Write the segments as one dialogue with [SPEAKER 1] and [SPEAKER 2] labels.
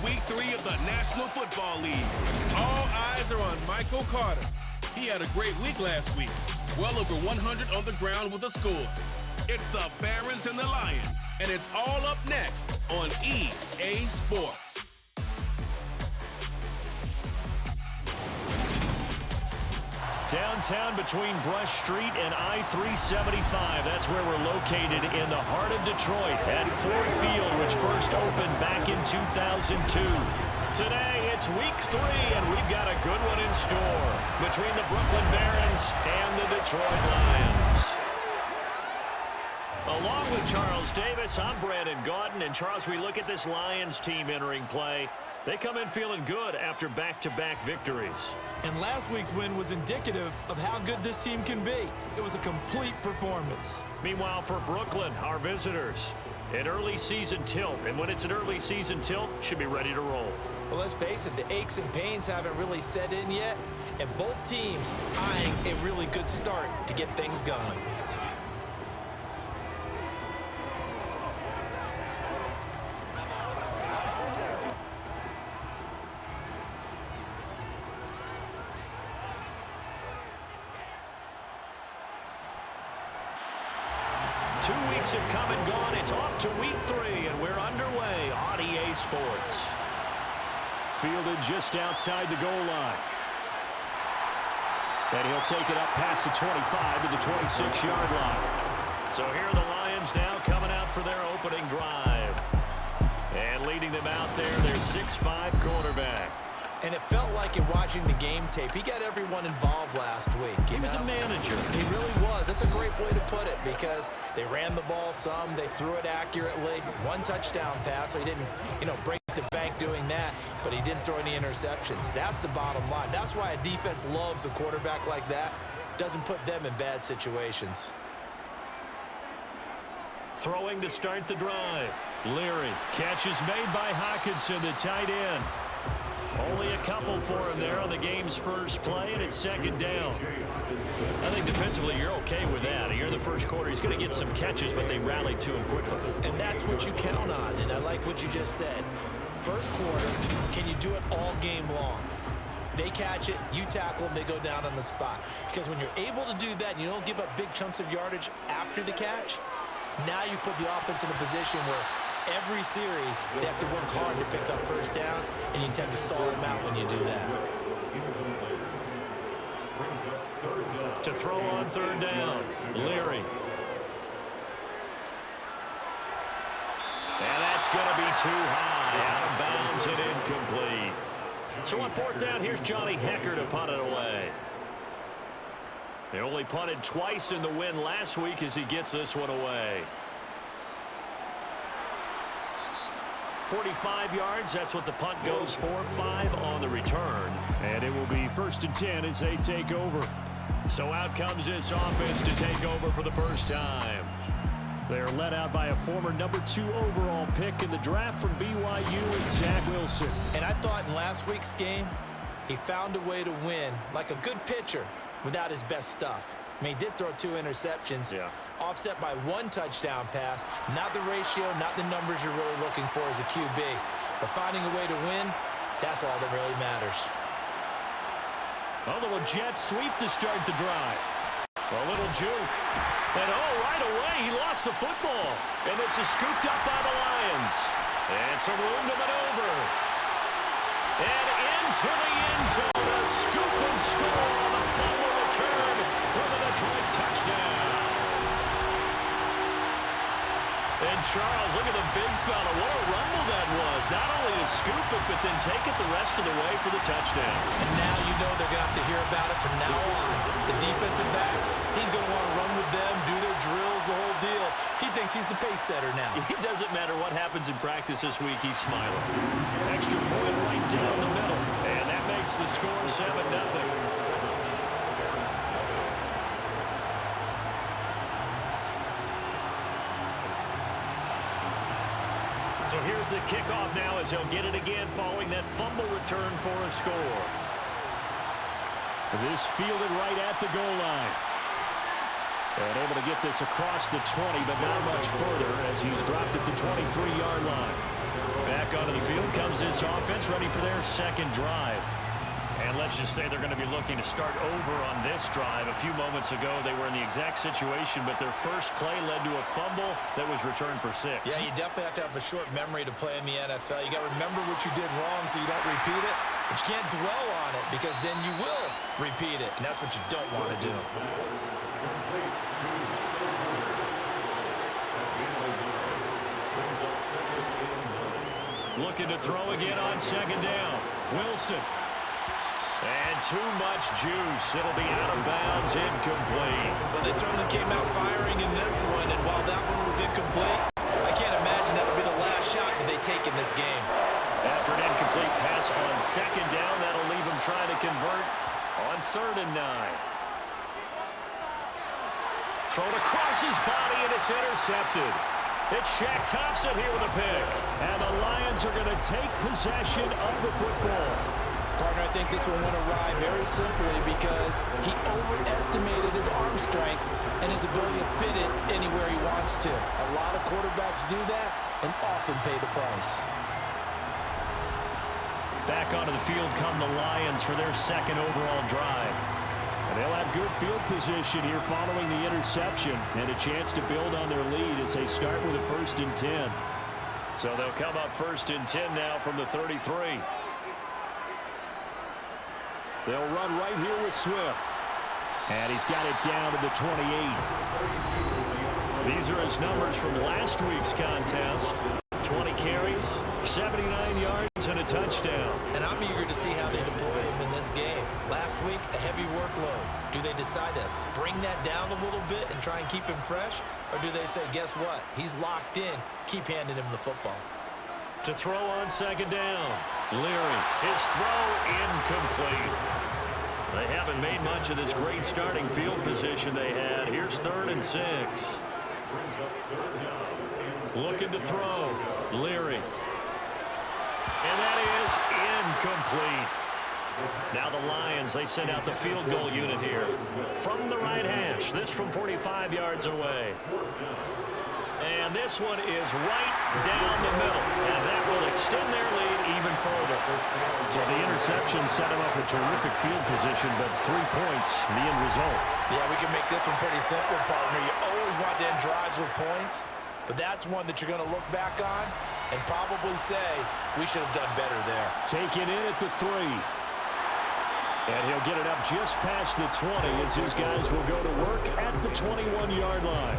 [SPEAKER 1] Week 3 of the National Football League. All eyes are on Michael Carter. He had a great week last week. Well over 100 on the ground with a score. It's the Barons and the Lions, and it's all up next on EA Sports.
[SPEAKER 2] Downtown between Brush Street and I-375. That's where we're located in the heart of Detroit at Ford Field, which first opened back in 2002. Today, it's Week 3, and we've got a good one in store between the Brooklyn Barons and the Detroit Lions. Along with Charles Davis, I'm Brandon Gaudin. And Charles, we look at this Lions team entering play. They come in feeling good after back-to-back victories.
[SPEAKER 3] And last week's win was indicative of how good this team can be. It was a complete performance.
[SPEAKER 2] Meanwhile, for Brooklyn, our visitors, an early season tilt. And when it's an early season tilt, should be ready to roll.
[SPEAKER 3] Well, let's face it, the aches and pains haven't really set in yet. And both teams eyeing a really good start to get things going.
[SPEAKER 2] Have come and gone. It's off to Week 3, and we're underway on EA Sports. Fielded just outside the goal line. And he'll take it up past the 25 to the 26-yard line. So here are the Lions now coming out for their opening drive. And leading them out there, their 6'5" quarterback.
[SPEAKER 3] And it felt like in watching the game tape, he got everyone involved last week.
[SPEAKER 2] He was a manager.
[SPEAKER 3] He really was. That's a great way to put it because they ran the ball some, they threw it accurately. One touchdown pass, so he didn't, break the bank doing that, but he didn't throw any interceptions. That's the bottom line. That's why a defense loves a quarterback like that. Doesn't put them in bad situations.
[SPEAKER 2] Throwing to start the drive. Leary. Catch is made by Hockenson, the tight end. Only a couple for him there on the game's first play, and it's second down. I think defensively you're okay with that. Here in the first quarter, he's going to get some catches, but they rallied to him quickly.
[SPEAKER 3] And that's what you count on, and I like what you just said. First quarter, can you do it all game long? They catch it, you tackle them, they go down on the spot. Because when you're able to do that and you don't give up big chunks of yardage after the catch, now you put the offense in a position where every series, they have to work hard to pick up first downs, and you tend to stall them out when you do that.
[SPEAKER 2] To throw on third down, Leary. And that's going to be too high, out of bounds and incomplete. So on fourth down, here's Johnny Hecker to punt it away. They only punted twice in the win last week as he gets this one away. 45 yards, that's what the punt goes for. 5 on the return. And it will be 1st and 10 as they take over. So out comes this offense to take over for the first time. They're led out by a former number 2 overall pick in the draft from BYU and Zach Wilson.
[SPEAKER 3] And I thought in last week's game, he found a way to win like a good pitcher without his best stuff. I mean, he did throw 2 interceptions, offset by 1 touchdown pass. Not the ratio, not the numbers you're really looking for as a QB. But finding a way to win, that's all that really matters.
[SPEAKER 2] A little jet sweep to start the drive. A little juke. And right away, he lost the football. And this is scooped up by the Lions. And some room to maneuver. And into the end zone, a scoop and score on a fumble return for the Detroit touchdown. And Charles, look at the big fella. What a rumble that was. Not only to scoop it, but then take it the rest of the way for the touchdown.
[SPEAKER 3] And now you know they're going to have to hear about it from now on. The defensive backs, he's going to want to run with them, do their drills, the whole deal. He thinks he's the pace setter now.
[SPEAKER 2] It doesn't matter what happens in practice this week, he's smiling. Extra point right down the middle. And that makes the score 7-0. So here's the kickoff now as he'll get it again following that fumble return for a score. This fielded right at the goal line. And able to get this across the 20, but not much further as he's dropped at the 23-yard line. Back onto the field comes this offense, ready for their second drive. And let's just say they're going to be looking to start over on this drive. A few moments ago, they were in the exact situation, but their first play led to a fumble that was returned for 6.
[SPEAKER 3] Yeah, you definitely have to have a short memory to play in the NFL. You got to remember what you did wrong so you don't repeat it, but you can't dwell on it because then you will repeat it, and that's what you don't want to do.
[SPEAKER 2] Looking to throw again on second down. Wilson. And too much juice. It'll be out of bounds, incomplete.
[SPEAKER 3] Well, they certainly came out firing in this one, and while that one was incomplete, I can't imagine that'll be the last shot that they take in this game.
[SPEAKER 2] After an incomplete pass on second down, that'll leave them trying to convert on 3rd and 9. Thrown across his body, and it's intercepted. It's Shaq Thompson here with a pick. And the Lions are going to take possession of the football.
[SPEAKER 4] Partner, I think this one went awry very simply because he overestimated his arm strength and his ability to fit it anywhere he wants to. A lot of quarterbacks do that and often pay the price.
[SPEAKER 2] Back onto the field come the Lions for their second overall drive. And they'll have good field position here following the interception and a chance to build on their lead as they start with a 1st and 10. So they'll come up 1st and 10 now from the 33. They'll run right here with Swift. And he's got it down to the 28. These are his numbers from last week's contest. 20 carries, 79 yards, and a touchdown.
[SPEAKER 3] And I'm eager to see how they deploy him in this game. Last week, a heavy workload. Do they decide to bring that down a little bit and try and keep him fresh? Or do they say, guess what? He's locked in. Keep handing him the football.
[SPEAKER 2] To throw on second down. Leary, his throw incomplete. They haven't made much of this great starting field position they had. Here's 3rd and 6. Looking to throw. Leary. And that is incomplete. Now the Lions, they send out the field goal unit here. From the right hash. This from 45 yards away. And this one is right down the middle. And that will extend their lead even further. So the interception set them up a terrific field position, but 3 points, the end result.
[SPEAKER 3] Yeah, we can make this one pretty simple, partner. You always want to end drives with points, but that's one that you're going to look back on and probably say, we should have done better there.
[SPEAKER 2] Taken in at the 3. And he'll get it up just past the 20 as his guys will go to work at the 21-yard line.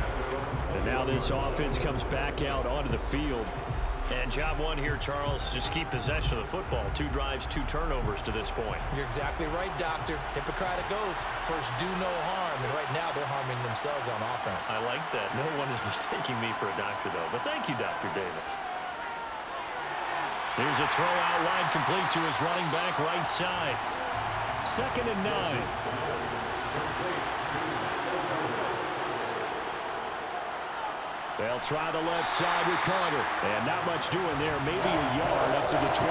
[SPEAKER 2] And now this offense comes back out onto the field. And job one here, Charles, just keep possession of the football. 2 drives, 2 turnovers to this point.
[SPEAKER 3] You're exactly right, Doctor. Hippocratic oath. First, do no harm. And right now, they're harming themselves on offense.
[SPEAKER 2] I like that. No one is mistaking me for a doctor, though. But thank you, Dr. Davis. Here's a throw out wide, complete to his running back right side. 2nd and 9. They'll try the left side with Carter. And not much doing there. Maybe a yard up to the 23.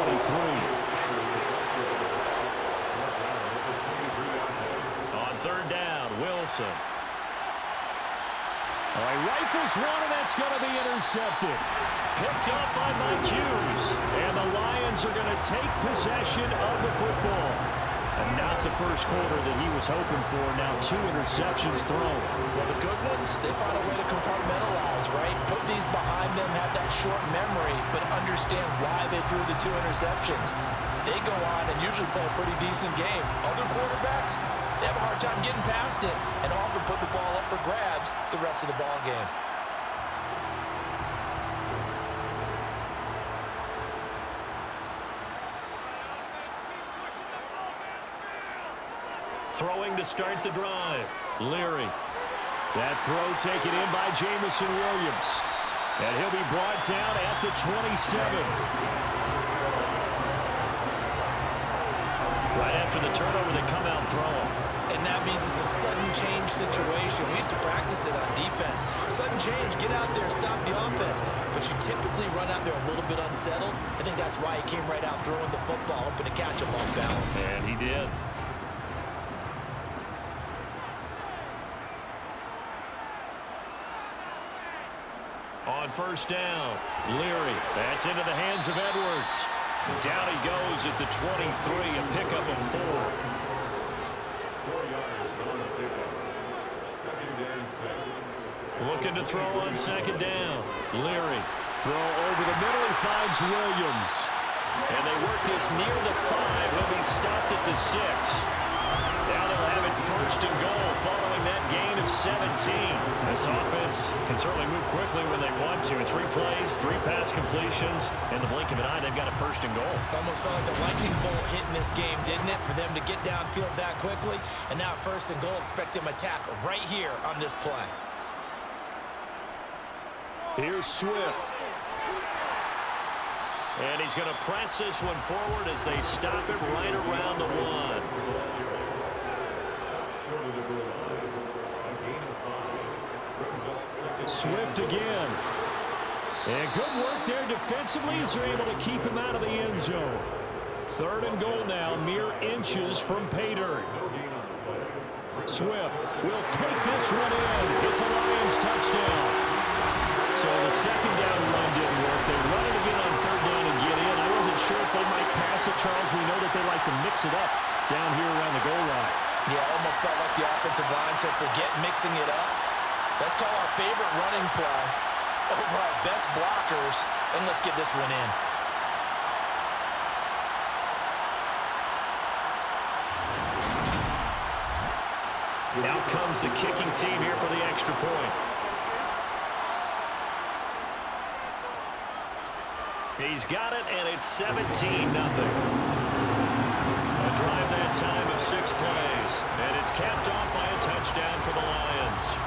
[SPEAKER 2] On 3rd down, Wilson. All right, rifles one, and that's going to be intercepted. Picked up by Mike Hughes. And the Lions are going to take possession of the football. And not the first quarter that he was hoping for. Now 2 interceptions thrown.
[SPEAKER 3] Well, the good ones, they find a way to compartmentalize, right? Put these behind them, have that short memory, but understand why they threw the 2 interceptions. They go on and usually play a pretty decent game. Other quarterbacks, they have a hard time getting past it and often put the ball up for grabs the rest of the ball game.
[SPEAKER 2] Throwing to start the drive. Leary. That throw taken in by Jamison Williams. And he'll be brought down at the 27. Right after the turnover, they come out throwing.
[SPEAKER 3] And that means it's a sudden change situation. We used to practice it on defense. Sudden change, get out there, stop the offense. But you typically run out there a little bit unsettled. I think that's why he came right out throwing the football, hoping to catch him off balance.
[SPEAKER 2] And he did. On first down, Leary. That's into the hands of Edwards. Down he goes at the 23, a pickup of 4.
[SPEAKER 5] 4 yards on the pickup. 2nd and 6.
[SPEAKER 2] Looking to throw on 2nd down. Leary. Throw over the middle. He finds Williams. And they work this near the 5. He'll be stopped at the 6. Now they'll have it 1st and goal following that gain of 17. This offense can certainly move quickly when they want to. 3 plays, 3 pass completions. In the blink of an eye, they've got a 1st and goal.
[SPEAKER 3] Almost felt like a lightning bolt hit in this game, didn't it? For them to get downfield that quickly. And now 1st and goal, expect them to attack right here on this play.
[SPEAKER 2] Here's Swift. And he's going to press this one forward as they stop it right around the 1.
[SPEAKER 5] Short of the goal line. A gain of 5. Brings up 2nd.
[SPEAKER 2] Swift again. And good work there defensively as they're able to keep him out of the end zone. 3rd and goal now, mere inches from pay dirt.
[SPEAKER 5] No gain on the play.
[SPEAKER 2] Swift will take this one in. It's a Lions touchdown. So the 2nd down run didn't work. They run it again on 3rd down and get in. I wasn't sure if they might pass it, Charles. We know that they like to mix it up down here around the goal line.
[SPEAKER 3] Yeah, almost felt like the offensive line said, forget mixing it up. Let's call our favorite running play over our best blockers, and let's get this one in.
[SPEAKER 2] Now comes the kicking team here for the extra point. He's got it, and it's 17-0. A drive that time of 6 plays, and it's capped off by a touchdown for the Lions.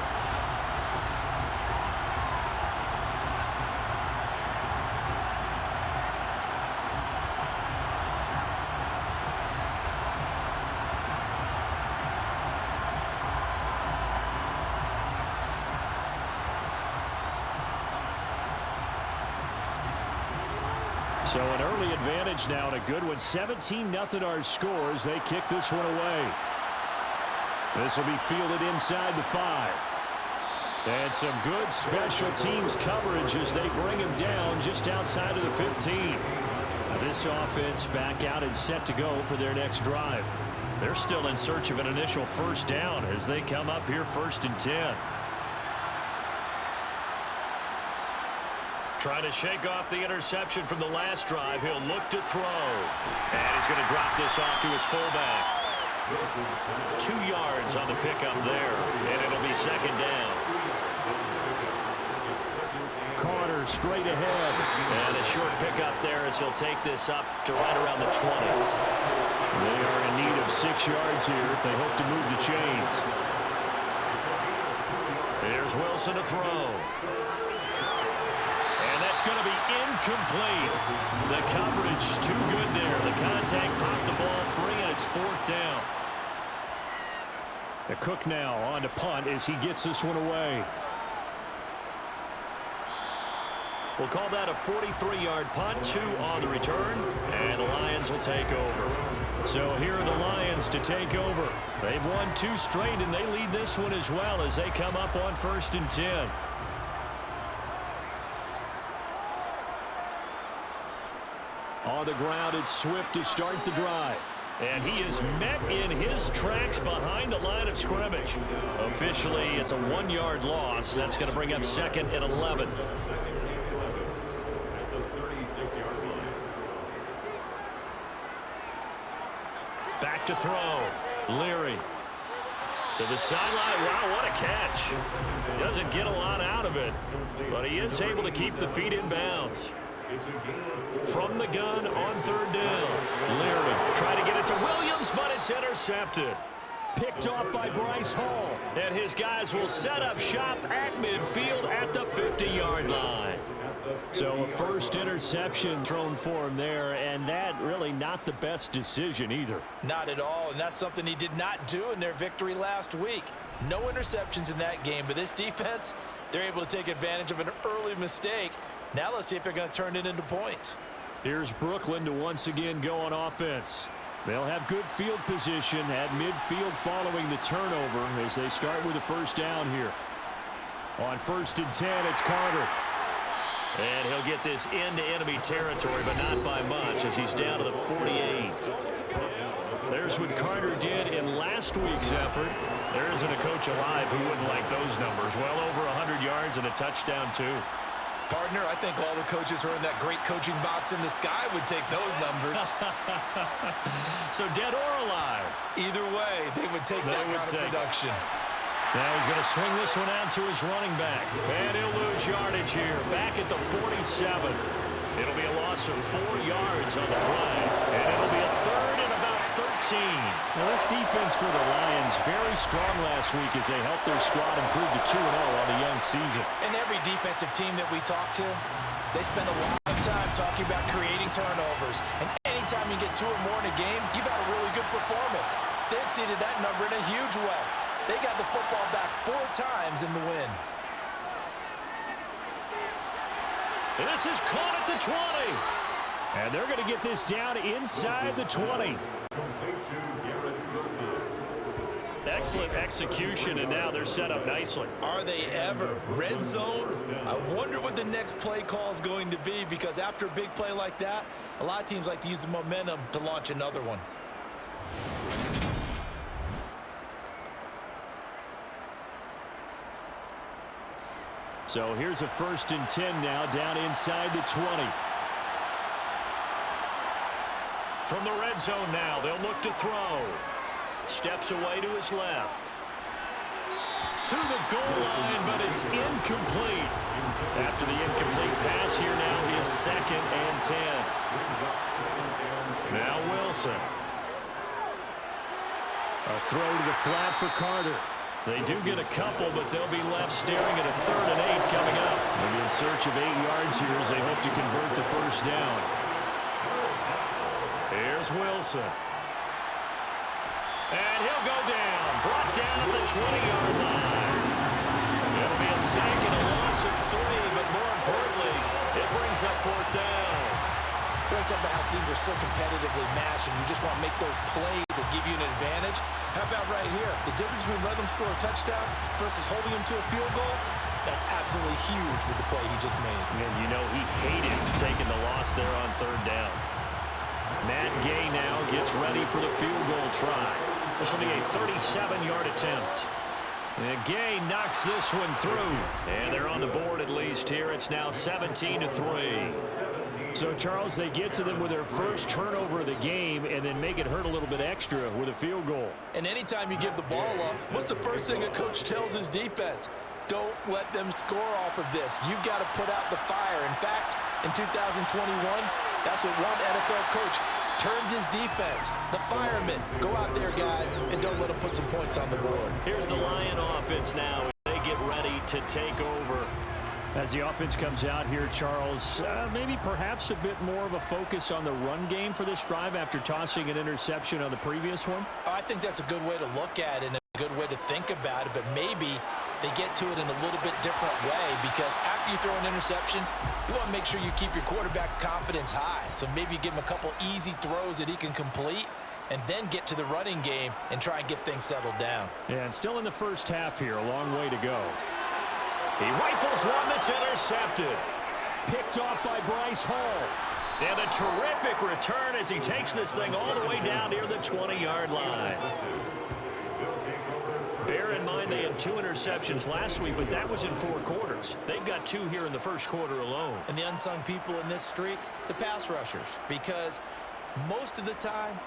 [SPEAKER 2] So an early advantage now and a good one. 17-0 our score as they kick this one away. This will be fielded inside the 5. And some good special teams coverage as they bring him down just outside of the 15. Now this offense back out and set to go for their next drive. They're still in search of an initial 1st down as they come up here 1st and 10. Trying to shake off the interception from the last drive. He'll look to throw. And he's going to drop this off to his fullback. 2 yards on the pickup there. And it'll be 2nd down. Carter straight ahead. And a short pickup there as he'll take this up to right around the 20. They are in need of 6 yards here if they hope to move the chains. Here's Wilson to throw. It's going to be incomplete. The coverage too good there. The contact popped the ball free, and it's 4th down. The Cook now on to punt as he gets this one away. We'll call that a 43-yard punt, 2 on the return, and the Lions will take over. So here are the Lions to take over. They've won 2 straight, and they lead this one as well as they come up on 1st and 10. On the ground, it's Swift to start the drive. And he is met in his tracks behind the line of scrimmage. Officially, it's a 1-yard loss. That's going to bring up 2nd and 11. Back to throw. Leary. To the sideline. Wow, what a catch. Doesn't get a lot out of it, but he is able to keep the feet in bounds. From the gun on 3rd down. Leary trying to get it to Williams, but it's intercepted. Picked off by Bryce Hall. And his guys will set up shop at midfield at the 50-yard line. So a first interception thrown for him there, and that really not the best decision either.
[SPEAKER 3] Not at all, and that's something he did not do in their victory last week. No interceptions in that game, but this defense, they're able to take advantage of an early mistake. Now let's see if they're going to turn it into points.
[SPEAKER 2] Here's Brooklyn to once again go on offense. They'll have good field position at midfield following the turnover as they start with a 1st down here. On 1st and 10, it's Carter. And he'll get this into enemy territory, but not by much as he's down to the 48. There's what Carter did in last week's effort. There isn't a coach alive who wouldn't like those numbers. Well over 100 yards and a touchdown, too.
[SPEAKER 3] Partner, I think all the coaches who are in that great coaching box in the sky would take those numbers.
[SPEAKER 2] So dead or alive?
[SPEAKER 3] Either way, they would take that kind of production.
[SPEAKER 2] Now he's going to swing this one out to his running back. And he'll lose yardage here. Back at the 47. It'll be a loss of 4 yards on the play. And it'll be a third and about 13.
[SPEAKER 6] Now this defense for the Lions, very strong last week as they helped their squad improve to 2-0 on the young season.
[SPEAKER 4] And every defensive team that we talk to, they spend a lot of time talking about creating turnovers. And anytime you get 2 or more in a game, you've had a really good performance. They exceeded that number in a huge way. They got the football back 4 times in the win.
[SPEAKER 2] And this is caught at the 20.
[SPEAKER 6] And they're going to get this down inside the 20.
[SPEAKER 2] Excellent execution, and now they're set up nicely.
[SPEAKER 3] Are they ever? Red zone? I wonder what the next play call is going to be, because after a big play like that, a lot of teams like to use the momentum to launch another one.
[SPEAKER 6] So here's a 1st and 10 now, down inside the 20.
[SPEAKER 2] From the red zone now, they'll look to throw. Steps away to his left. To the goal line, but it's incomplete. After the incomplete pass, here now is 2nd and 10. Now Wilson.
[SPEAKER 6] A throw to the flat for Carter.
[SPEAKER 2] They do get a couple, but they'll be left staring at a 3rd and 8 coming up.
[SPEAKER 6] They'll be in search of 8 yards here as they hope to convert the 1st down.
[SPEAKER 2] Here's Wilson. And he'll go down. Brought down at the 20-yard line. It'll be a sack and a loss of 3, but more importantly, it brings up 4th down.
[SPEAKER 3] We're talking about how teams are so competitively matched, and you just want to make those plays that give you an advantage. How about right here? The difference between letting them score a touchdown versus holding them to a field goal, that's absolutely huge with the play he just made.
[SPEAKER 2] And you know he hated taking the loss there on 3rd down. Matt Gay now gets ready for the field goal try. This will be a 37-yard attempt. And Gay knocks this one through. And they're on the board at least here. It's now 17-3.
[SPEAKER 6] So, Charles, they get to them with their first turnover of the game and then make it hurt a little bit extra with a field goal.
[SPEAKER 4] And anytime you give the ball up, what's the first thing a coach tells his defense? Don't let them score off of this. You've got to put out the fire. In fact, in 2021, that's what one NFL coach termed his defense. The firemen. Go out there, guys, and don't let them put some points on the board.
[SPEAKER 2] Here's the Lion offense now. They get ready to take over.
[SPEAKER 6] As the offense comes out here, Charles, maybe perhaps a bit more of a focus on the run game for this drive after tossing an interception on the previous one?
[SPEAKER 4] I think that's a good way to look at it and a good way to think about it, but maybe they get to it in a little bit different way, because after you throw an interception, you want to make sure you keep your quarterback's confidence high. So maybe give him a couple easy throws that he can complete and then get to the running game and try and get things settled down.
[SPEAKER 6] Yeah, and still in the first half here, a long way to go.
[SPEAKER 2] He rifles one that's intercepted.
[SPEAKER 6] Picked off by Bryce Hall.
[SPEAKER 2] And a terrific return as he takes this thing all the way down near the 20-yard line. Bear in mind they had 2 interceptions last week, but that was in 4 quarters. They've got 2 here in the first quarter alone.
[SPEAKER 3] And the unsung people in this streak, the pass rushers, because most of the time,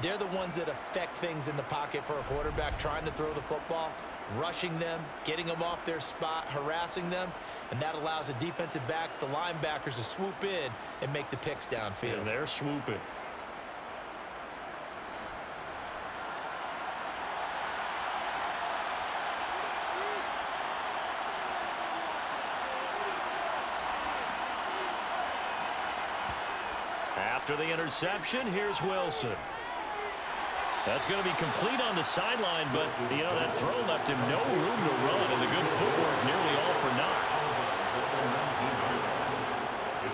[SPEAKER 3] they're the ones that affect things in the pocket for a quarterback trying to throw the football, rushing them, getting them off their spot, harassing them, and that allows the defensive backs, the linebackers, to swoop in and make the picks downfield.
[SPEAKER 2] And they're swooping. After the interception, here's Wilson. That's going to be complete on the sideline, but, you know, that throw left him no room to run, and the good footwork nearly all for naught.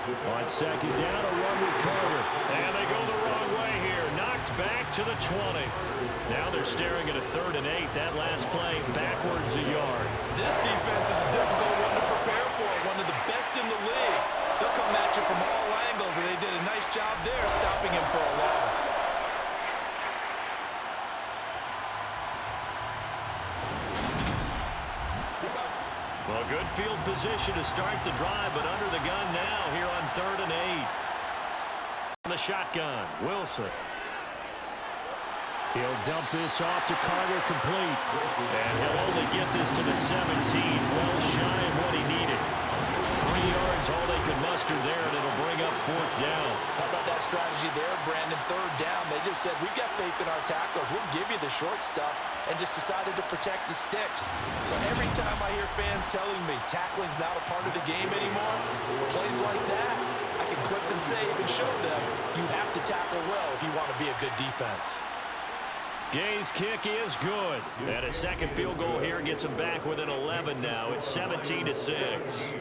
[SPEAKER 6] On 2nd down, a run with Carter.
[SPEAKER 2] And they go the wrong way here. Knocked back to the 20. Now they're staring at a 3rd and 8. That last play backwards a yard.
[SPEAKER 3] This defense is a difficult one to prepare for, one of the best in the league. watch it from all angles, and they did a nice job there stopping him for a loss.
[SPEAKER 2] Well, good field position to start the drive, but under the gun now here on 3rd and 8. The shotgun, Wilson.
[SPEAKER 6] He'll dump this off to Carter, complete.
[SPEAKER 2] And he'll only get this to the 17, well shy of what he needed. 3 yards, all they could muster there, and it'll bring up 4th down.
[SPEAKER 3] How about that strategy there, Brandon? 3rd down. They just said, we've got faith in our tackles. We'll give you the short stuff, and just decided to protect the sticks. So every time I hear fans telling me tackling's not a part of the game anymore, plays like that, I can clip and save and show them you have to tackle well if you want to be a good defense.
[SPEAKER 2] Gay's kick is good. And a second field goal here gets them back within 11 now. It's 17-6.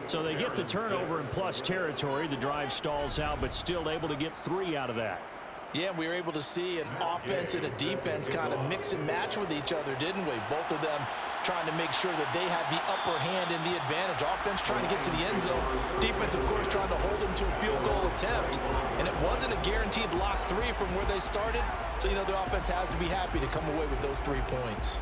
[SPEAKER 6] So they get the turnover in plus territory. The drive stalls out, but still able to get 3 out of that.
[SPEAKER 3] Yeah, we were able to see an offense and a defense kind of mix and match with each other, didn't we? Both of them trying to make sure that they have the upper hand and the advantage. Offense trying to get to the end zone. Defense, of course, trying to hold them to a field goal attempt. And it wasn't a guaranteed lock 3 from where they started. So, you know, the offense has to be happy to come away with those 3 points.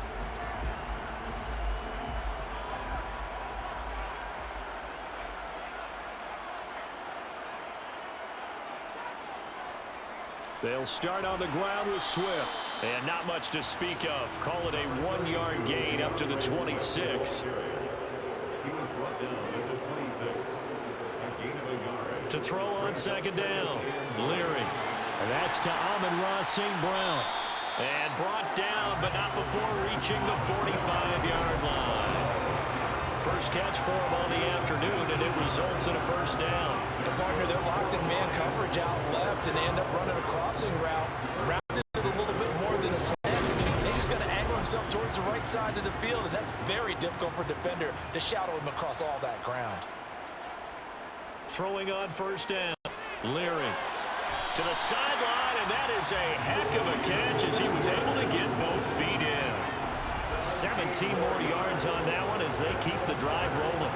[SPEAKER 6] They'll start on the ground with Swift.
[SPEAKER 2] And not much to speak of. Call it a 1-yard gain up to the 26.
[SPEAKER 5] He was brought down at the 26. A gain of a yard.
[SPEAKER 2] To throw on 2nd down. Leary.
[SPEAKER 6] And that's to Amon-Ra St. Brown.
[SPEAKER 2] And brought down, but not before reaching the 45-yard line. First catch for him on the afternoon, and it results in a 1st down.
[SPEAKER 3] The partner, they're locked in man coverage out left, and they end up running a crossing route. Rounded it a little bit more than a slant. He's just going to angle himself towards the right side of the field, and that's very difficult for a defender to shadow him across all that ground.
[SPEAKER 2] Throwing on 1st down. Leary to the sideline, and that is a heck of a catch as he was able to get both feet in. 17 more yards on that one as they keep the drive rolling.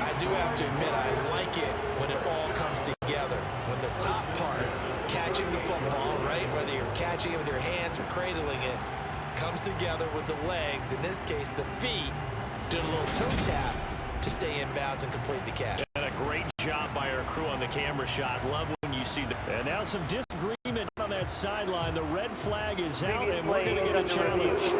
[SPEAKER 3] I do have to admit, I like it when it all comes together. When the top part, catching the football, right, whether you're catching it with your hands or cradling it, comes together with the legs, in this case the feet, doing a little toe tap to stay in bounds and complete the catch.
[SPEAKER 2] And a great job by our crew on the camera shot. Love when you see the...
[SPEAKER 6] And now some disagreement on that sideline. The red flag is out, and we're going to get a challenge.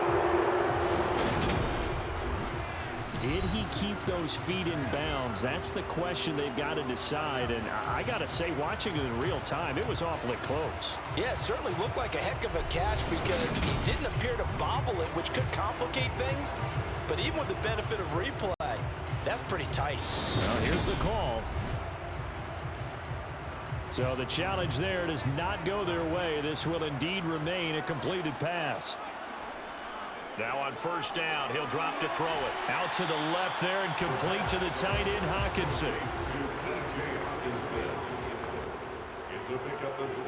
[SPEAKER 6] Did he keep those feet in bounds? That's the question they've got to decide. And I got to say, watching it in real time, it was awfully close.
[SPEAKER 3] Yeah, it certainly looked like a heck of a catch because he didn't appear to bobble it, which could complicate things. But even with the benefit of replay, that's pretty tight.
[SPEAKER 6] Well, here's the call. So the challenge there does not go their way. This will indeed remain a completed pass.
[SPEAKER 2] Now on 1st down, he'll drop to throw it. Out to the left there and complete to the tight end, Hockenson.
[SPEAKER 5] It's a pickup of 6.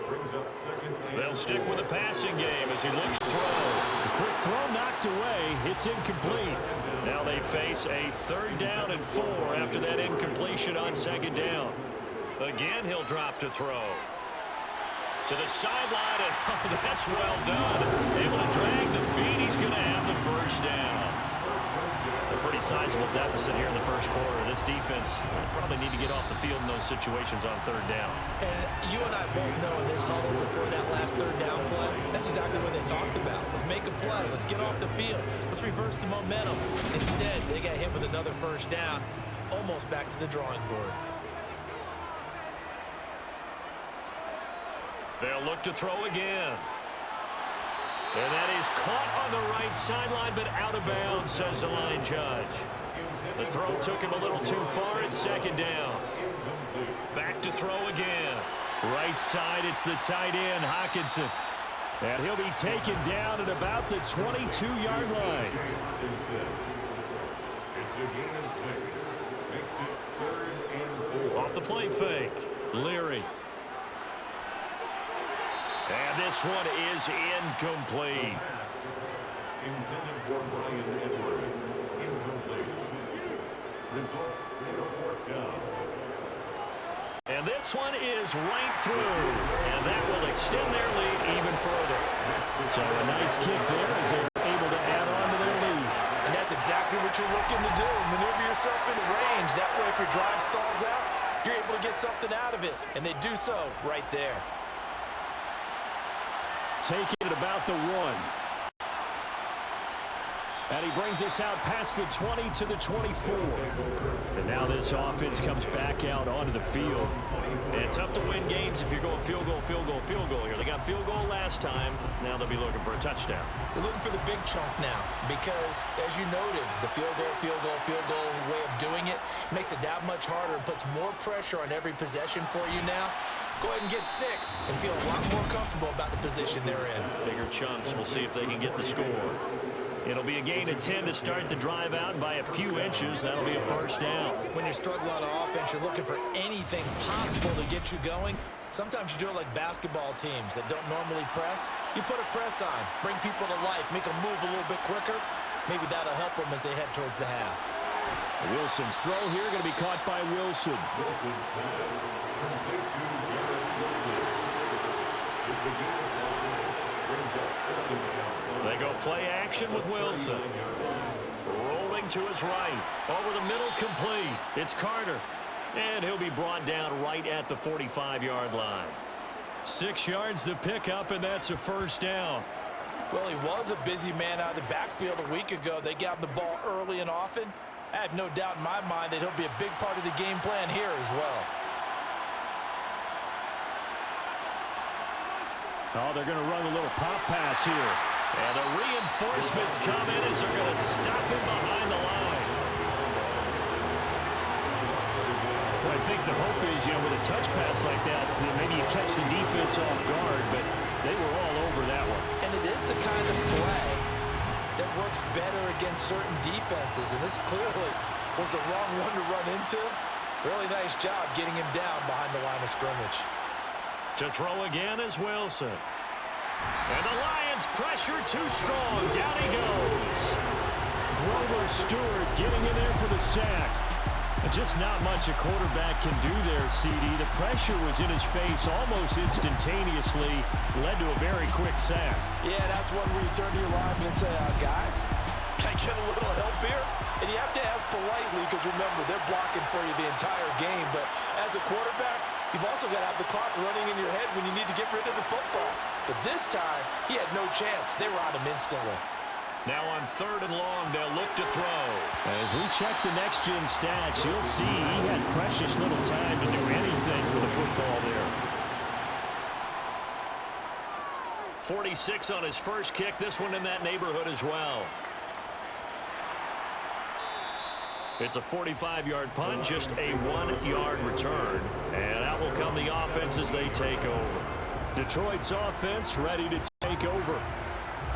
[SPEAKER 5] Brings up 2nd.
[SPEAKER 2] They'll stick with the passing game as he looks to throw.
[SPEAKER 6] A quick throw knocked away. It's incomplete.
[SPEAKER 2] Now they face a 3rd down and 4 after that incompletion on 2nd down. Again, he'll drop to throw. To the sideline, and oh, that's well done. Able to drag the feet. He's going to have the 1st down. A pretty sizable deficit here in the 1st quarter. This defense probably need to get off the field in those situations on 3rd down.
[SPEAKER 3] And you and I both know in this huddle before that last 3rd down play, that's exactly what they talked about. Let's make a play. Let's get off the field. Let's reverse the momentum. Instead, they got hit with another 1st down, almost back to the drawing board.
[SPEAKER 2] They'll look to throw again. And that is caught on the right sideline, but out of bounds, says the line judge. The throw took him a little too far at 2nd down. Back to throw again.
[SPEAKER 6] Right side, it's the tight end, Hockenson. And he'll be taken down at about the 22-yard line.
[SPEAKER 5] It's a gain of 6. Makes it 3rd and 4.
[SPEAKER 2] Off the play fake, Leary. And this one is incomplete.
[SPEAKER 5] Pass intended for Brian Edwards. Incomplete. Results in a 4th down.
[SPEAKER 2] And this one is right through. And that will extend their lead even further.
[SPEAKER 6] So a nice kick there as they're able to add on to their lead.
[SPEAKER 3] And that's exactly what you're looking to do. Maneuver yourself into range. That way, if your drive stalls out, you're able to get something out of it. And they do so right there.
[SPEAKER 6] Taking it about the 1. And he brings us out past the 20 to the 24. And now this offense comes back out onto the field.
[SPEAKER 2] And tough to win games if you're going field goal, field goal, field goal here. They got field goal last time. Now they'll be looking for a touchdown.
[SPEAKER 3] They're looking for the big chunk now because, as you noted, the field goal way of doing it makes it that much harder and puts more pressure on every possession for you now. Go ahead and get 6 and feel a lot more comfortable about the position they're in.
[SPEAKER 2] Bigger chunks. We'll see if they can get the score. It'll be a gain of 10 to start the drive out by a few inches. That'll be a first down.
[SPEAKER 3] When you're struggling on offense, you're looking for anything possible to get you going. Sometimes you do it like basketball teams that don't normally press. You put a press on, bring people to life, make them move a little bit quicker. Maybe that'll help them as they head towards the half.
[SPEAKER 6] Wilson's throw here going to be caught by Wilson.
[SPEAKER 5] Wilson's pass complete to Garrett Wilson. It's the game brings up 7 down.
[SPEAKER 2] They go play action with Wilson. Rolling to his right. Over the middle, complete. It's Carter. And he'll be brought down right at the 45-yard line. 6 yards to pick up, and that's a first down.
[SPEAKER 3] Well, he was a busy man out of the backfield a week ago. They got him the ball early and often. I have no doubt in my mind that he'll be a big part of the game plan here as well.
[SPEAKER 6] Oh, they're going to run a little pop pass here.
[SPEAKER 2] And the reinforcements come in as they're going to stop him behind the line.
[SPEAKER 6] Well, I think the hope is, with a touch pass like that, maybe you catch the defense off guard, but they were all over that one.
[SPEAKER 3] And it is the kind of play that works better against certain defenses, and this clearly was the wrong one to run into. Really nice job getting him down behind the line of scrimmage.
[SPEAKER 2] To throw again is Wilson. And the Lions pressure too strong. Down he goes.
[SPEAKER 6] Grover Stewart getting in there for the sack. Just not much a quarterback can do there, CD. The pressure was in his face almost instantaneously. Led to a very quick sack.
[SPEAKER 3] Yeah, that's one where you turn to your lineman and say, guys, can I get a little help here? And you have to ask politely because, remember, they're blocking for you the entire game. But as a quarterback, you've also got to have the clock running in your head when you need to get rid of the football. But this time, he had no chance. They were on him instantly.
[SPEAKER 2] Now on 3rd and long, they'll look to throw.
[SPEAKER 6] As we check the next-gen stats, you'll see he had precious little time to do anything with the football there.
[SPEAKER 2] 46 on his first kick. This one in that neighborhood as well. It's a 45-yard punt, just a 1-yard return. And out will come the offense as they take over.
[SPEAKER 6] Detroit's offense ready to take over.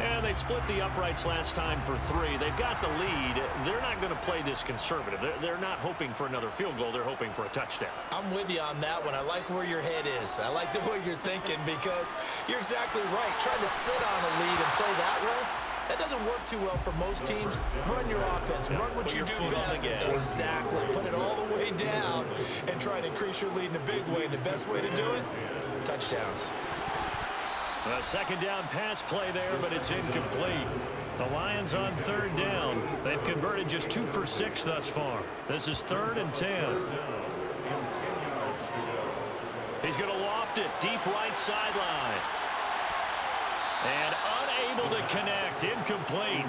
[SPEAKER 2] And they split the uprights last time for 3. They've got the lead. They're not going to play this conservative. They're not hoping for another field goal. They're hoping for a touchdown.
[SPEAKER 3] I'm with you on that one. I like where your head is. I like the way you're thinking because you're exactly right. Trying to sit on a lead and play that way, that doesn't work too well for most teams. Run your offense. Run what you do best. Exactly. Put it all the way down and try to increase your lead in a big way. And the best way to do it, touchdowns.
[SPEAKER 2] A second down pass play there, but it's incomplete. The Lions on 3rd down. They've converted just 2 for 6 thus far. This is 3rd and 10. He's going to loft it deep right sideline. And unable to connect. Incomplete.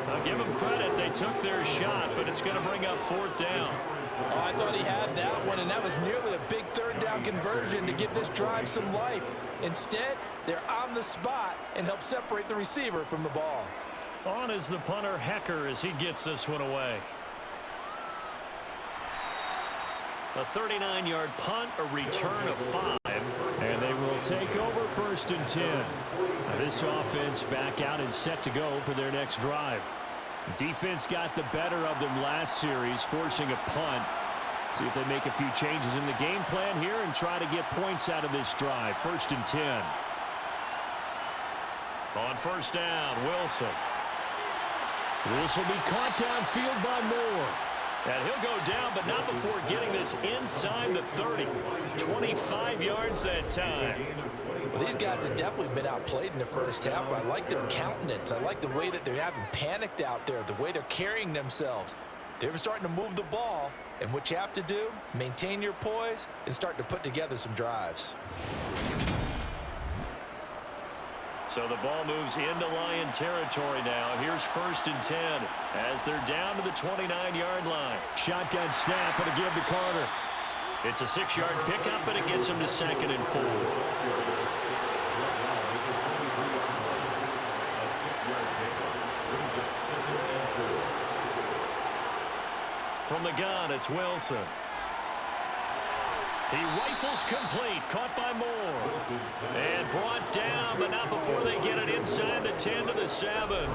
[SPEAKER 2] I'll give them credit. They took their shot, but it's going to bring up 4th down.
[SPEAKER 3] Oh, I thought he had that one, and that was nearly a big 3rd down conversion to give this drive some life. Instead, they're on the spot and help separate the receiver from the ball.
[SPEAKER 2] On is the punter, Hecker, as he gets this one away. A 39-yard punt, a return of 5.
[SPEAKER 6] And they will take over 1st and 10. Now this offense back out and set to go for their next drive. Defense got the better of them last series, forcing a punt. See if they make a few changes in the game plan here and try to get points out of this drive. 1st and 10.
[SPEAKER 2] On 1st down, Wilson.
[SPEAKER 6] This will be caught downfield by Moore.
[SPEAKER 2] And he'll go down, but not before getting this inside the 30. 25 yards that time.
[SPEAKER 3] Well, these guys have definitely been outplayed in the first half. I like their countenance. I like the way that they're having panicked out there, the way they're carrying themselves. They're starting to move the ball, and what you have to do, maintain your poise and start to put together some drives.
[SPEAKER 2] So the ball moves into Lion territory now. Here's 1st and 10 as they're down to the 29-yard line.
[SPEAKER 6] Shotgun snap and a give to Carter.
[SPEAKER 2] It's a 6-yard pickup, and it gets him to 2nd and 4. From the gun, it's Wilson. He rifles complete, caught by Moore. And brought down, but not before they get it inside the 10 to the 7.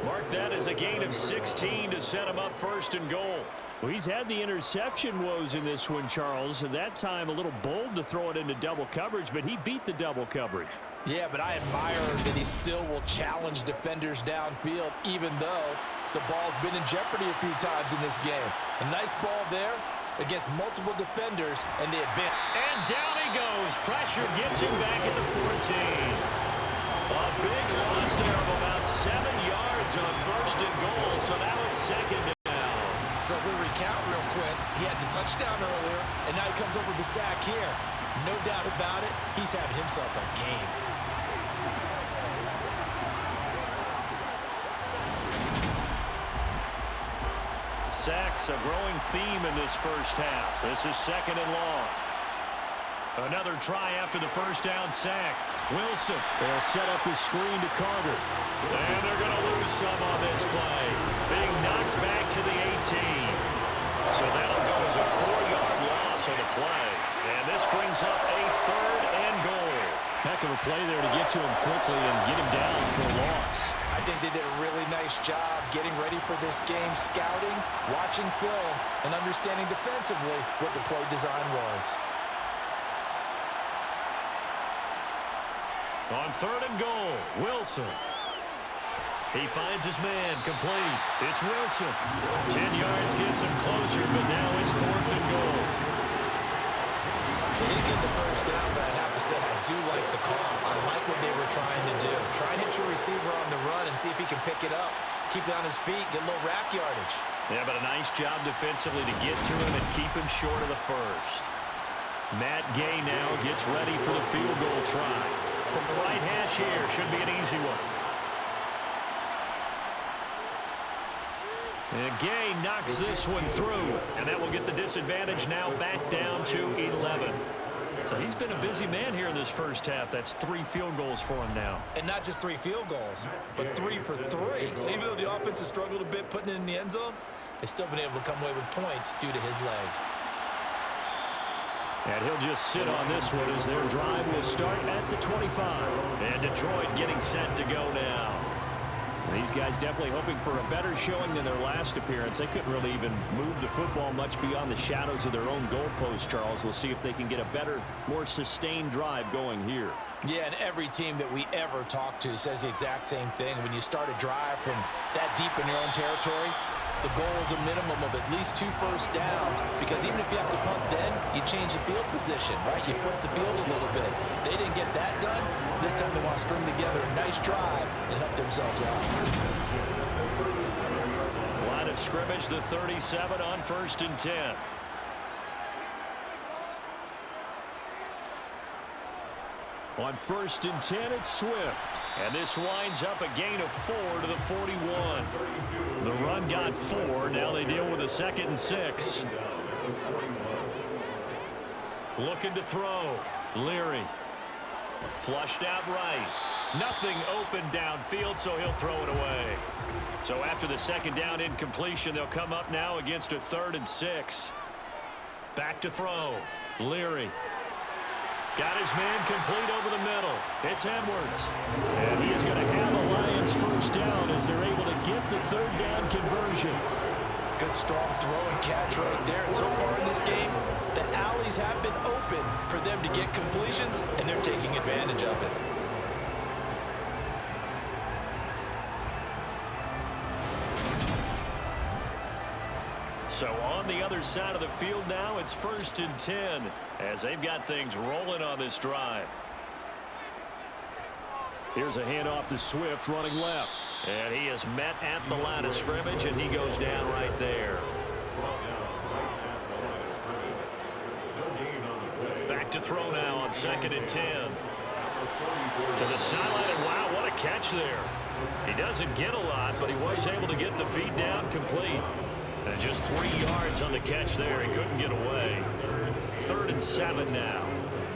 [SPEAKER 2] Mark that as a gain of 16 to set him up 1st and goal.
[SPEAKER 6] Well, he's had the interception woes in this one, Charles, and that time a little bold to throw it into double coverage, but he beat the double coverage.
[SPEAKER 3] Yeah, but I admire that he still will challenge defenders downfield, even though the ball's been in jeopardy a few times in this game. A nice ball there against multiple defenders, and the advance.
[SPEAKER 2] And down he goes. Pressure gets him back at the 14. A big loss there of about 7 yards on 1st and goal, so now it's 2nd down.
[SPEAKER 3] So if we recount real quick, he had the touchdown earlier, and now he comes up with the sack here. No doubt about it, he's having himself a game.
[SPEAKER 2] Sacks, a growing theme in this first half. This is 2nd and long. Another try after the first down sack. Wilson.
[SPEAKER 6] They'll set up the screen to Carter.
[SPEAKER 2] And they're going to lose some on this play. Being knocked back to the 18. So that'll go as a 4-yard loss on the play. And this brings up a 3rd and goal.
[SPEAKER 6] Heck of a play there to get to him quickly and get him down for a loss.
[SPEAKER 3] I think they did a really nice job getting ready for this game, scouting, watching film, and understanding defensively what the play design was.
[SPEAKER 2] On 3rd and goal, Wilson. He finds his man, complete. It's Wilson. 10 yards gets him closer, but now it's 4th and goal.
[SPEAKER 3] They didn't get the first down, but I have to say I do like the call. I like what they were trying to do. Try and hit your receiver on the run and see if he can pick it up. Keep it on his feet, get a little rack yardage.
[SPEAKER 2] Yeah, but a nice job defensively to get to him and keep him short of the first. Matt Gay now gets ready for the field goal try. From the right hash here, should be an easy one. And Gay knocks this one through, and that will get the disadvantage now back down to 11. So he's been a busy man here in this first half. That's 3 field goals for him now.
[SPEAKER 3] And not just 3 field goals, but 3 for 3. So even though the offense has struggled a bit putting it in the end zone, they've still been able to come away with points due to his leg.
[SPEAKER 6] And he'll just sit on this one as their drive will start at the 25.
[SPEAKER 2] And Detroit getting set to go now.
[SPEAKER 6] These guys definitely hoping for a better showing than their last appearance. They couldn't really even move the football much beyond the shadows of their own goalpost, Charles. We'll see if they can get a better, more sustained drive going here.
[SPEAKER 3] Yeah, and every team that we ever talk to says the exact same thing. When you start a drive from that deep in your own territory, the goal is a minimum of at least 2 first downs, because even if you have to punt then, you change the field position, right? You flip the field a little bit. They didn't get that done. This time they want to string together a nice drive and help themselves out.
[SPEAKER 2] Line of scrimmage, the 37 on 1st and 10.
[SPEAKER 6] On 1st and 10, it's Swift.
[SPEAKER 2] And this winds up a gain of 4 to the 41. The run got 4. Now they deal with a 2nd and 6. Looking to throw. Leary. Flushed out right. Nothing open downfield, so he'll throw it away. So after the 2nd down incompletion, they'll come up now against a 3rd and 6. Back to throw. Leary. Got his man complete over the middle. It's Edwards. And he is going to have a Lions first down as they're able to get the 3rd down conversion.
[SPEAKER 3] Good strong throw and catch right there. And so far in this game, the alleys have been open for them to get completions, and they're taking advantage of it.
[SPEAKER 2] So on the other side of the field now, it's 1st and 10 as they've got things rolling on this drive. Here's a handoff to Swift running left. And he is met at the line of scrimmage, and he goes down right there. Back to throw now on 2nd and 10. To the sideline, and wow, what a catch there. He doesn't get a lot, but he was able to get the feed down complete. And just 3 yards on the catch there. He couldn't get away. 3rd and 7 now.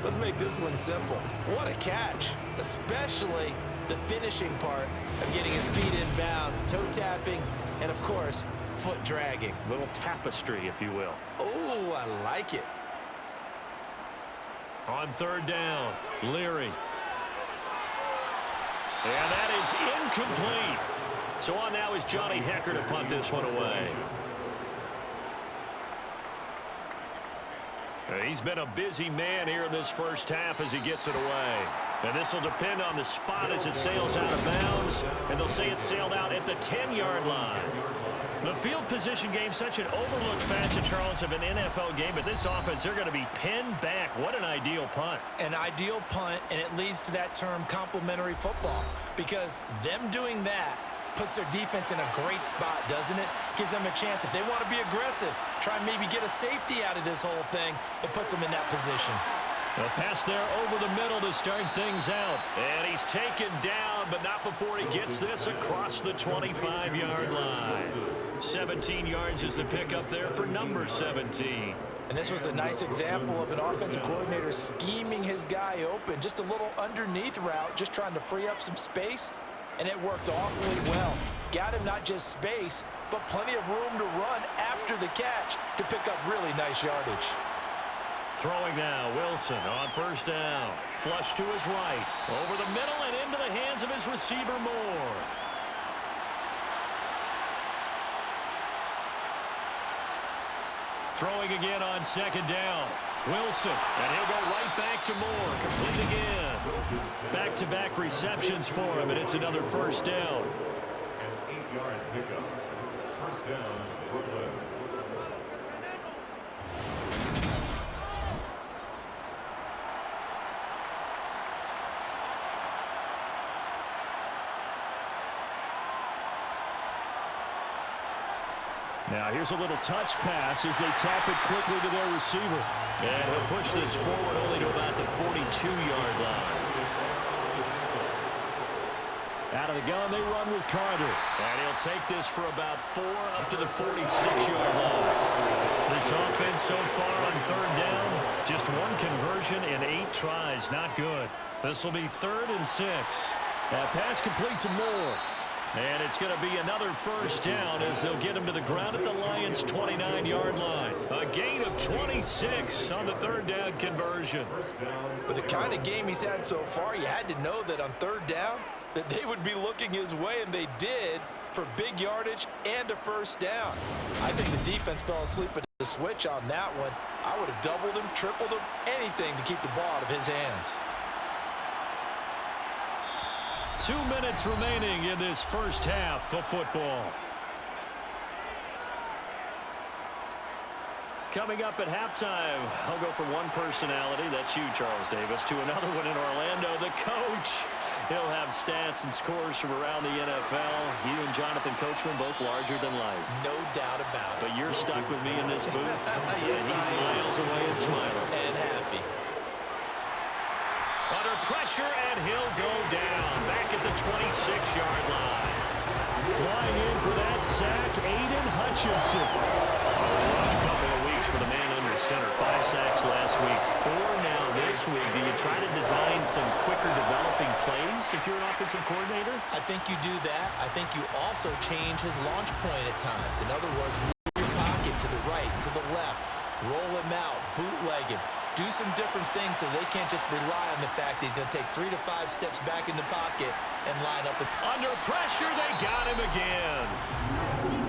[SPEAKER 3] Let's make this one simple. What a catch, especially the finishing part of getting his feet in bounds, toe tapping, and of course, foot dragging.
[SPEAKER 2] Little tapestry, if you will.
[SPEAKER 3] Oh, I like it.
[SPEAKER 2] On 3rd down, Leary. And that is incomplete. So on now is Johnny Hecker to punt this one away. He's been a busy man here in this first half as he gets it away. And this will depend on the spot as it sails out of bounds. And they'll say it sailed out at the 10-yard line. The field position game, such an overlooked facet, Charles, of an NFL game. But this offense, they're going to be pinned back. What an ideal punt.
[SPEAKER 3] An ideal punt, and it leads to that term complementary football. Because them doing that puts their defense in a great spot, doesn't it? Gives them a chance. If they want to be aggressive, try and maybe get a safety out of this whole thing, it puts them in that position.
[SPEAKER 2] A pass there over the middle to start things out. And he's taken down, but not before he gets this across the 25-yard line. 17 yards is the pickup there for number 17.
[SPEAKER 3] And this was a nice example of an offensive coordinator scheming his guy open. Just a little underneath route, just trying to free up some space. And it worked awfully well. Got him not just space, but plenty of room to run after the catch to pick up really nice yardage.
[SPEAKER 2] Throwing now, Wilson on 1st down. Flush to his right. Over the middle and into the hands of his receiver, Moore. Throwing again on 2nd down. Wilson, and he'll go right back to Moore. Complete again. Back-to-back receptions for him, and it's another 1st down.
[SPEAKER 5] An 8-yard pickup. 1st down, Brooklyn.
[SPEAKER 6] Now here's a little touch pass as they tap it quickly to their receiver.
[SPEAKER 2] And he'll push this forward only to about the 42-yard line.
[SPEAKER 6] Out of the gun, they run with Carter.
[SPEAKER 2] And he'll take this for about 4 up to the 46-yard line. This offense so far on 3rd down, just 1 conversion in 8 tries. Not good. This will be 3rd and 6.
[SPEAKER 6] That pass complete to Moore.
[SPEAKER 2] And it's going to be another 1st down as they'll get him to the ground at the Lions' 29-yard line. A gain of 26 on the 3rd down conversion.
[SPEAKER 3] With the kind of game he's had so far, you had to know that on 3rd down that they would be looking his way, and they did, for big yardage and a 1st down. I think the defense fell asleep at the switch on that one. I would have doubled him, tripled him, anything to keep the ball out of his hands.
[SPEAKER 2] 2 minutes remaining in this first half of football. Coming up at halftime, I'll go from one personality, that's you, Charles Davis, to another one in Orlando, the coach. He'll have stats and scores from around the NFL. You and Jonathan Coachman, both larger than life.
[SPEAKER 3] No doubt about it.
[SPEAKER 2] But you're stuck with me in this booth,
[SPEAKER 3] yes,
[SPEAKER 2] and he's miles away and smiling.
[SPEAKER 3] And happy.
[SPEAKER 2] Under pressure, and he'll go down back at the 26-yard line.
[SPEAKER 6] Flying in for that sack, Aiden Hutchinson.
[SPEAKER 2] A couple of weeks for the man under center. 5 sacks last week, 4 now this week. Do you try to design some quicker developing plays if you're an offensive coordinator?
[SPEAKER 3] I think you do that. I think you also change his launch point at times. In other words, move your pocket to the right, to the left, roll him out, bootleg him. Do some different things so they can't just rely on the fact that he's going to take 3 to 5 steps back in the pocket and line up.
[SPEAKER 2] Under pressure, they got him again.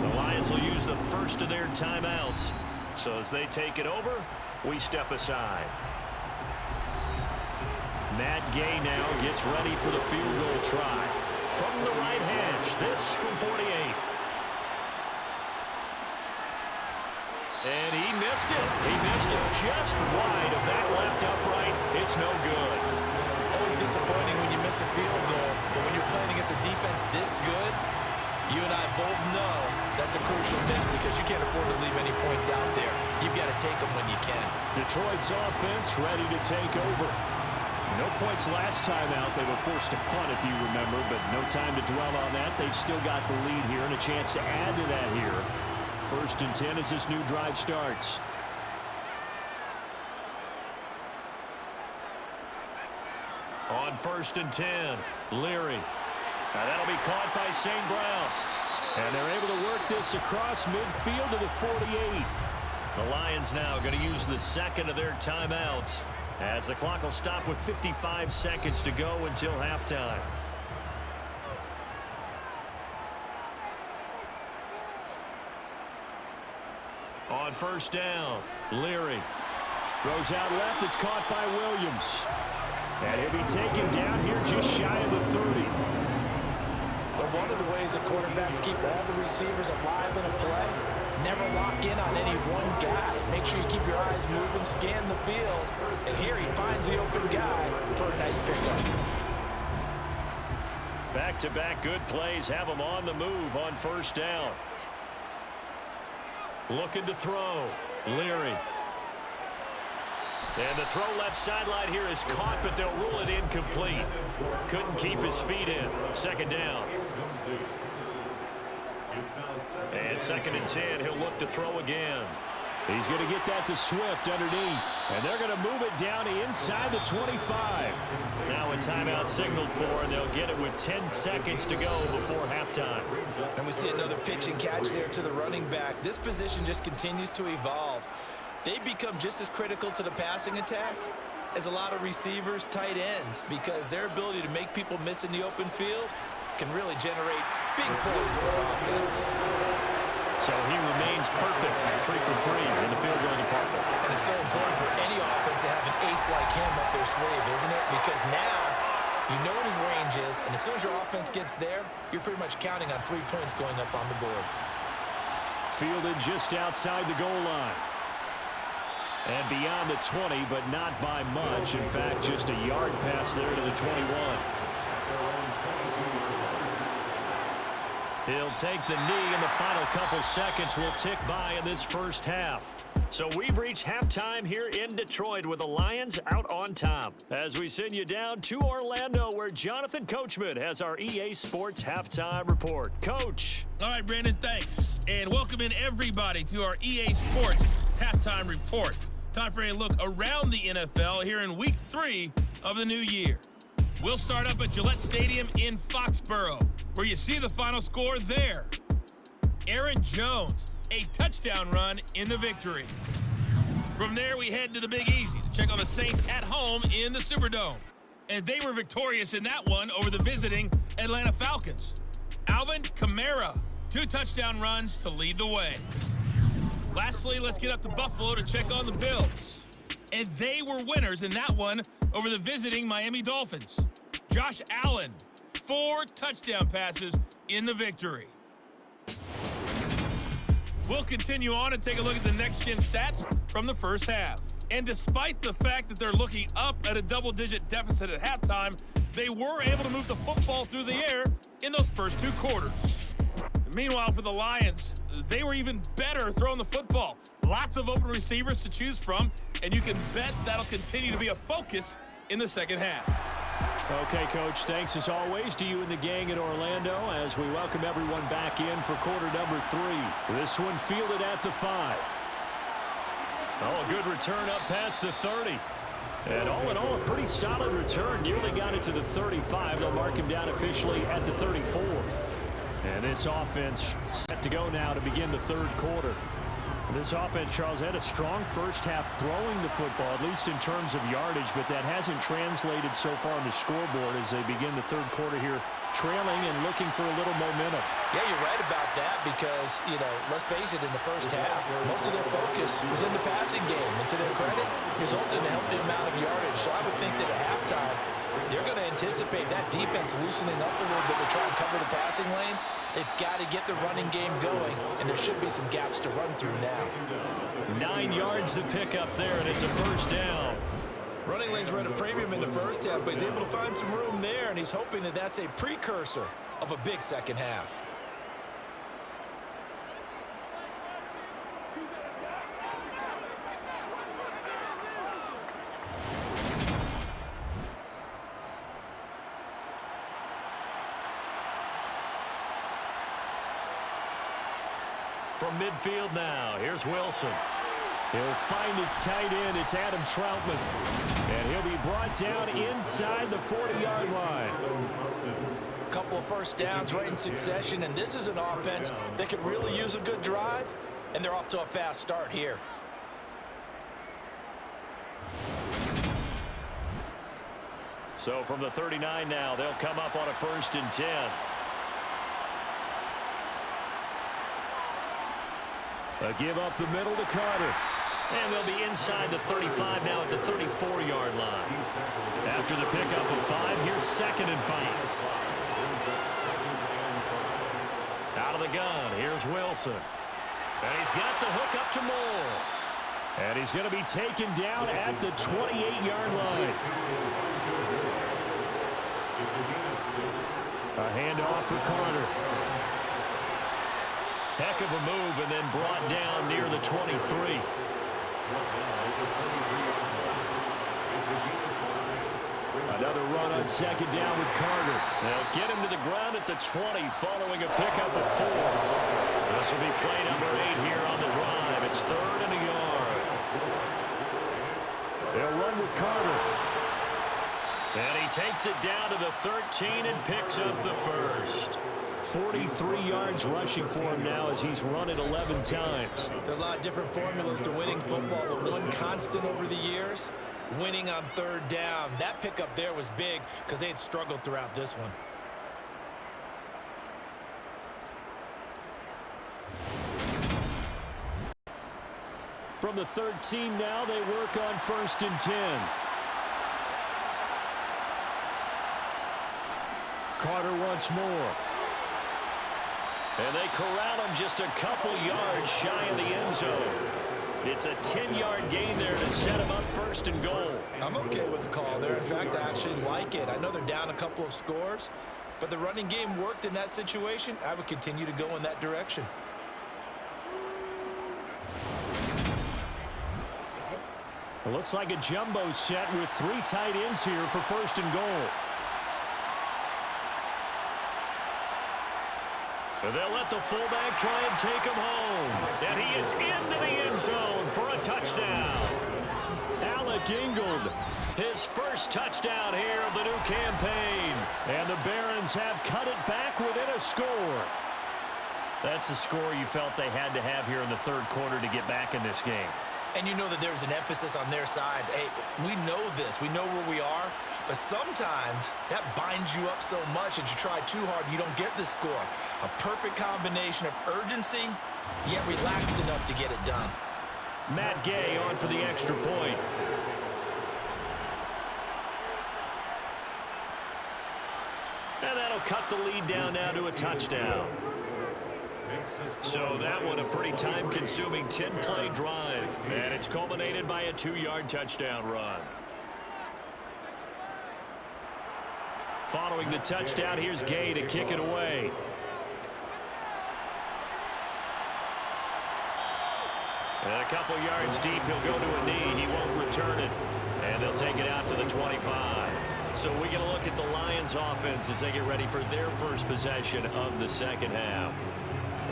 [SPEAKER 2] The Lions will use the first of their timeouts. So as they take it over, we step aside. Matt Gay now gets ready for the field goal try. From the right hash, this from 48. And he missed it. He missed it just wide of that left upright. It's no good.
[SPEAKER 3] Always disappointing when you miss a field goal, but when you're playing against a defense this good, you and I both know that's a crucial miss because you can't afford to leave any points out there. You've got to take them when you can.
[SPEAKER 6] Detroit's offense ready to take over. No points last time out. They were forced to punt, if you remember, but no time to dwell on that. They've still got the lead here and a chance to add to that here. 1st and 10 as this new drive starts.
[SPEAKER 2] On 1st and 10, Leary. Now that'll be caught by St. Brown.
[SPEAKER 6] And they're able to work this across midfield to the 48.
[SPEAKER 2] The Lions now going to use the second of their timeouts as the clock will stop with 55 seconds to go until halftime. On 1st down, Leary.
[SPEAKER 6] Throws out left. It's caught by Williams. And he'll be taken down here just shy of the 30.
[SPEAKER 4] But one of the ways the quarterbacks keep all the receivers alive in a play, never lock in on any one guy. Make sure you keep your eyes moving, scan the field. And here he finds the open guy for a nice pickup.
[SPEAKER 2] Back-to-back good plays have him on the move on 1st down. Looking to throw. Leary. And the throw left sideline here is caught, but they'll rule it incomplete. Couldn't keep his feet in. 2nd down. And 2nd and 10. He'll look to throw again.
[SPEAKER 6] He's going to get that to Swift underneath. And they're going to move it down inside the 25.
[SPEAKER 2] Now a timeout signaled for, and they'll get it with 10 seconds to go before halftime.
[SPEAKER 3] And we see another pitch and catch there to the running back. This position just continues to evolve. They become just as critical to the passing attack as a lot of receivers, tight ends, because their ability to make people miss in the open field can really generate big plays for offense.
[SPEAKER 2] So he remains perfect, 3 for 3 in the field goal department.
[SPEAKER 3] And it's so important for any offense to have an ace like him up their sleeve, isn't it? Because now you know what his range is, and as soon as your offense gets there, you're pretty much counting on 3 points going up on the board.
[SPEAKER 6] Fielded just outside the goal line. And beyond the 20, but not by much. In fact, just a yard pass there to the 21.
[SPEAKER 2] He'll take the knee, and the final couple seconds will tick by in this first half. So we've reached halftime here in Detroit with the Lions out on top. As we send you down to Orlando, where Jonathan Coachman has our EA Sports halftime report. Coach.
[SPEAKER 1] All right, Brandon, thanks. And welcome in everybody to our EA Sports halftime report. Time for a look around the NFL here in Week 3 of the new year. We'll start up at Gillette Stadium in Foxborough, where you see the final score there. Aaron Jones, a touchdown run in the victory. From there, we head to the Big Easy to check on the Saints at home in the Superdome. And they were victorious in that one over the visiting Atlanta Falcons. Alvin Kamara, 2 touchdown runs to lead the way. Lastly, let's get up to Buffalo to check on the Bills. And they were winners in that one over the visiting Miami Dolphins. Josh Allen, 4 touchdown passes in the victory. We'll continue on and take a look at the next-gen stats from the first half. And despite the fact that they're looking up at a double-digit deficit at halftime, they were able to move the football through the air in those first 2 quarters. Meanwhile, for the Lions, they were even better throwing the football. Lots of open receivers to choose from, and you can bet that'll continue to be a focus in the second half.
[SPEAKER 6] Okay, Coach, thanks as always to you and the gang in Orlando as we welcome everyone back in for quarter number 3. This one fielded at the 5.
[SPEAKER 2] Oh, a good return up past the 30.
[SPEAKER 6] And all in all, a pretty solid return. Nearly got it to the 35. They'll mark him down officially at the 34. And this offense set to go now to begin the 3rd quarter. This offense, Charles, had a strong first half throwing the football, at least in terms of yardage, but that hasn't translated so far on the scoreboard as they begin the 3rd quarter here, trailing and looking for a little momentum.
[SPEAKER 3] Yeah, you're right about that because, let's face it, in the first half, most of their focus was in the passing game. And to their credit, resulted in a healthy amount of yardage. So I would think that at halftime,
[SPEAKER 4] They're going to anticipate that defense loosening up a little bit to try and cover the passing lanes. They've got to get the running game going, and there should be some gaps to run through now.
[SPEAKER 6] 9 yards to pick up there, and it's a first down.
[SPEAKER 3] Running lanes were at a premium in the first half, but he's able to find some room there, and he's hoping that that's a precursor of a big second half.
[SPEAKER 6] From midfield now, here's Wilson. He'll find his tight end. It's Adam Troutman. And he'll be brought down inside the 40-yard line.
[SPEAKER 4] A couple of first downs right in succession, and this is an offense that could really use a good drive, and they're off to a fast start here.
[SPEAKER 6] So from the 39 now, they'll come up on a 1st and 10. A give up the middle to Carter. And they'll be inside the 35 now at the 34-yard line. After the pickup of 5, here's 2nd and 5. Out of the gun, here's Wilson. And he's got the hook up to Moore. And he's going to be taken down at the 28-yard line. A handoff for Carter. Heck of a move, and then brought down near the 23. Another run on 2nd down with Carter. They'll get him to the ground at the 20 following a pickup of 4. This will be play number 8 here on the drive. It's 3rd and a yard. They'll run with Carter. And he takes it down to the 13 and picks up the 1st. 43 yards rushing for him now as he's run it 11 times.
[SPEAKER 4] There are a lot of different formulas to winning football, but one constant over the years, winning on 3rd down. That pickup there was big because they had struggled throughout this one.
[SPEAKER 6] From the 13 now, they work on 1st and 10. Carter once more. And they corral him just a couple yards shy of the end zone. It's a 10-yard gain there to set him up 1st and goal.
[SPEAKER 4] I'm okay with the call there. In fact, I actually like it. I know they're down a couple of scores, but the running game worked in that situation. I would continue to go in that direction.
[SPEAKER 6] It looks like a jumbo set with 3 tight ends here for 1st and goal. And they'll let the fullback try and take him home. And he is into the end zone for a touchdown. Alec Ingold, his first touchdown here of the new campaign. And the Barons have cut it back within a score. That's a score you felt they had to have here in the 3rd quarter to get back in this game.
[SPEAKER 4] And you know that there's an emphasis on their side. Hey, we know this. We know where we are. But sometimes that binds you up so much that you try too hard, you don't get the score. A perfect combination of urgency, yet relaxed enough to get it done.
[SPEAKER 6] Matt Gay on for the extra point. And that'll cut the lead down now to a touchdown. So that one a pretty time-consuming 10-play drive. And it's culminated by a 2-yard touchdown run. Following the touchdown, here's Gay to kick it away. And a couple yards deep, he'll go to a knee. He won't return it. And they'll take it out to the 25. So we get a look at the Lions offense as they get ready for their first possession of the 2nd half.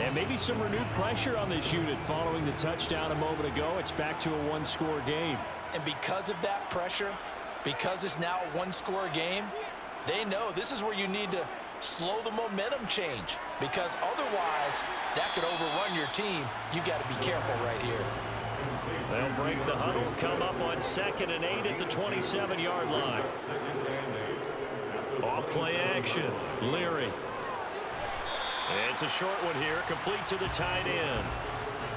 [SPEAKER 6] And maybe some renewed pressure on this unit following the touchdown a moment ago. It's back to a 1-score game.
[SPEAKER 4] And because of that pressure, because it's now a 1-score game, they know this is where you need to slow the momentum change, because otherwise that could overrun your team. You got to be careful right here.
[SPEAKER 6] They'll break the huddle, come up on 2nd and 8 at the 27-yard line. Off play action, Leary. It's a short one here, complete to the tight end.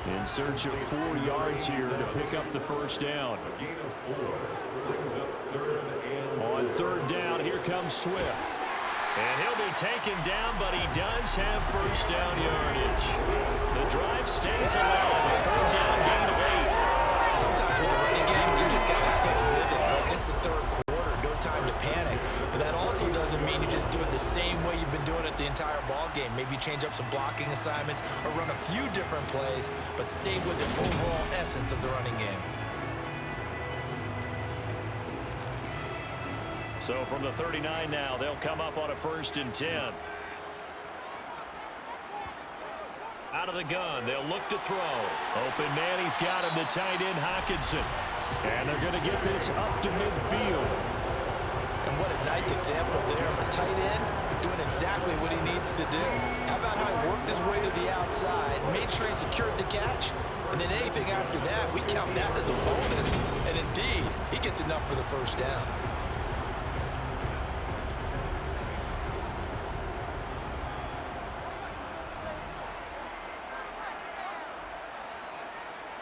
[SPEAKER 6] in search of 4 yards here to pick up the first down.
[SPEAKER 5] A gain of 4 brings up 3rd and
[SPEAKER 6] On 3rd down, here comes Swift. And he'll be taken down, but he does have first down yardage. The drive stays alive. A 3rd down gain of 8.
[SPEAKER 3] Sometimes with the running game, you just got to stick with it. Look, it's the 3rd quarter, no time to panic. But that also doesn't mean you just do it the same way you've been doing it the entire ball game. Maybe change up some blocking assignments or run a few different plays, but stay with the overall essence of the running game.
[SPEAKER 6] So from the 39 now, they'll come up on a 1st and 10. Out of the gun, they'll look to throw. Open man, he's got him, the tight end, Hockenson. And they're going to get this up to midfield.
[SPEAKER 3] And what a nice example there of a tight end doing exactly what he needs to do. How about how he worked his way to the outside, made sure he secured the catch, and then anything after that, we count that as a bonus. And indeed, he gets enough for the first down.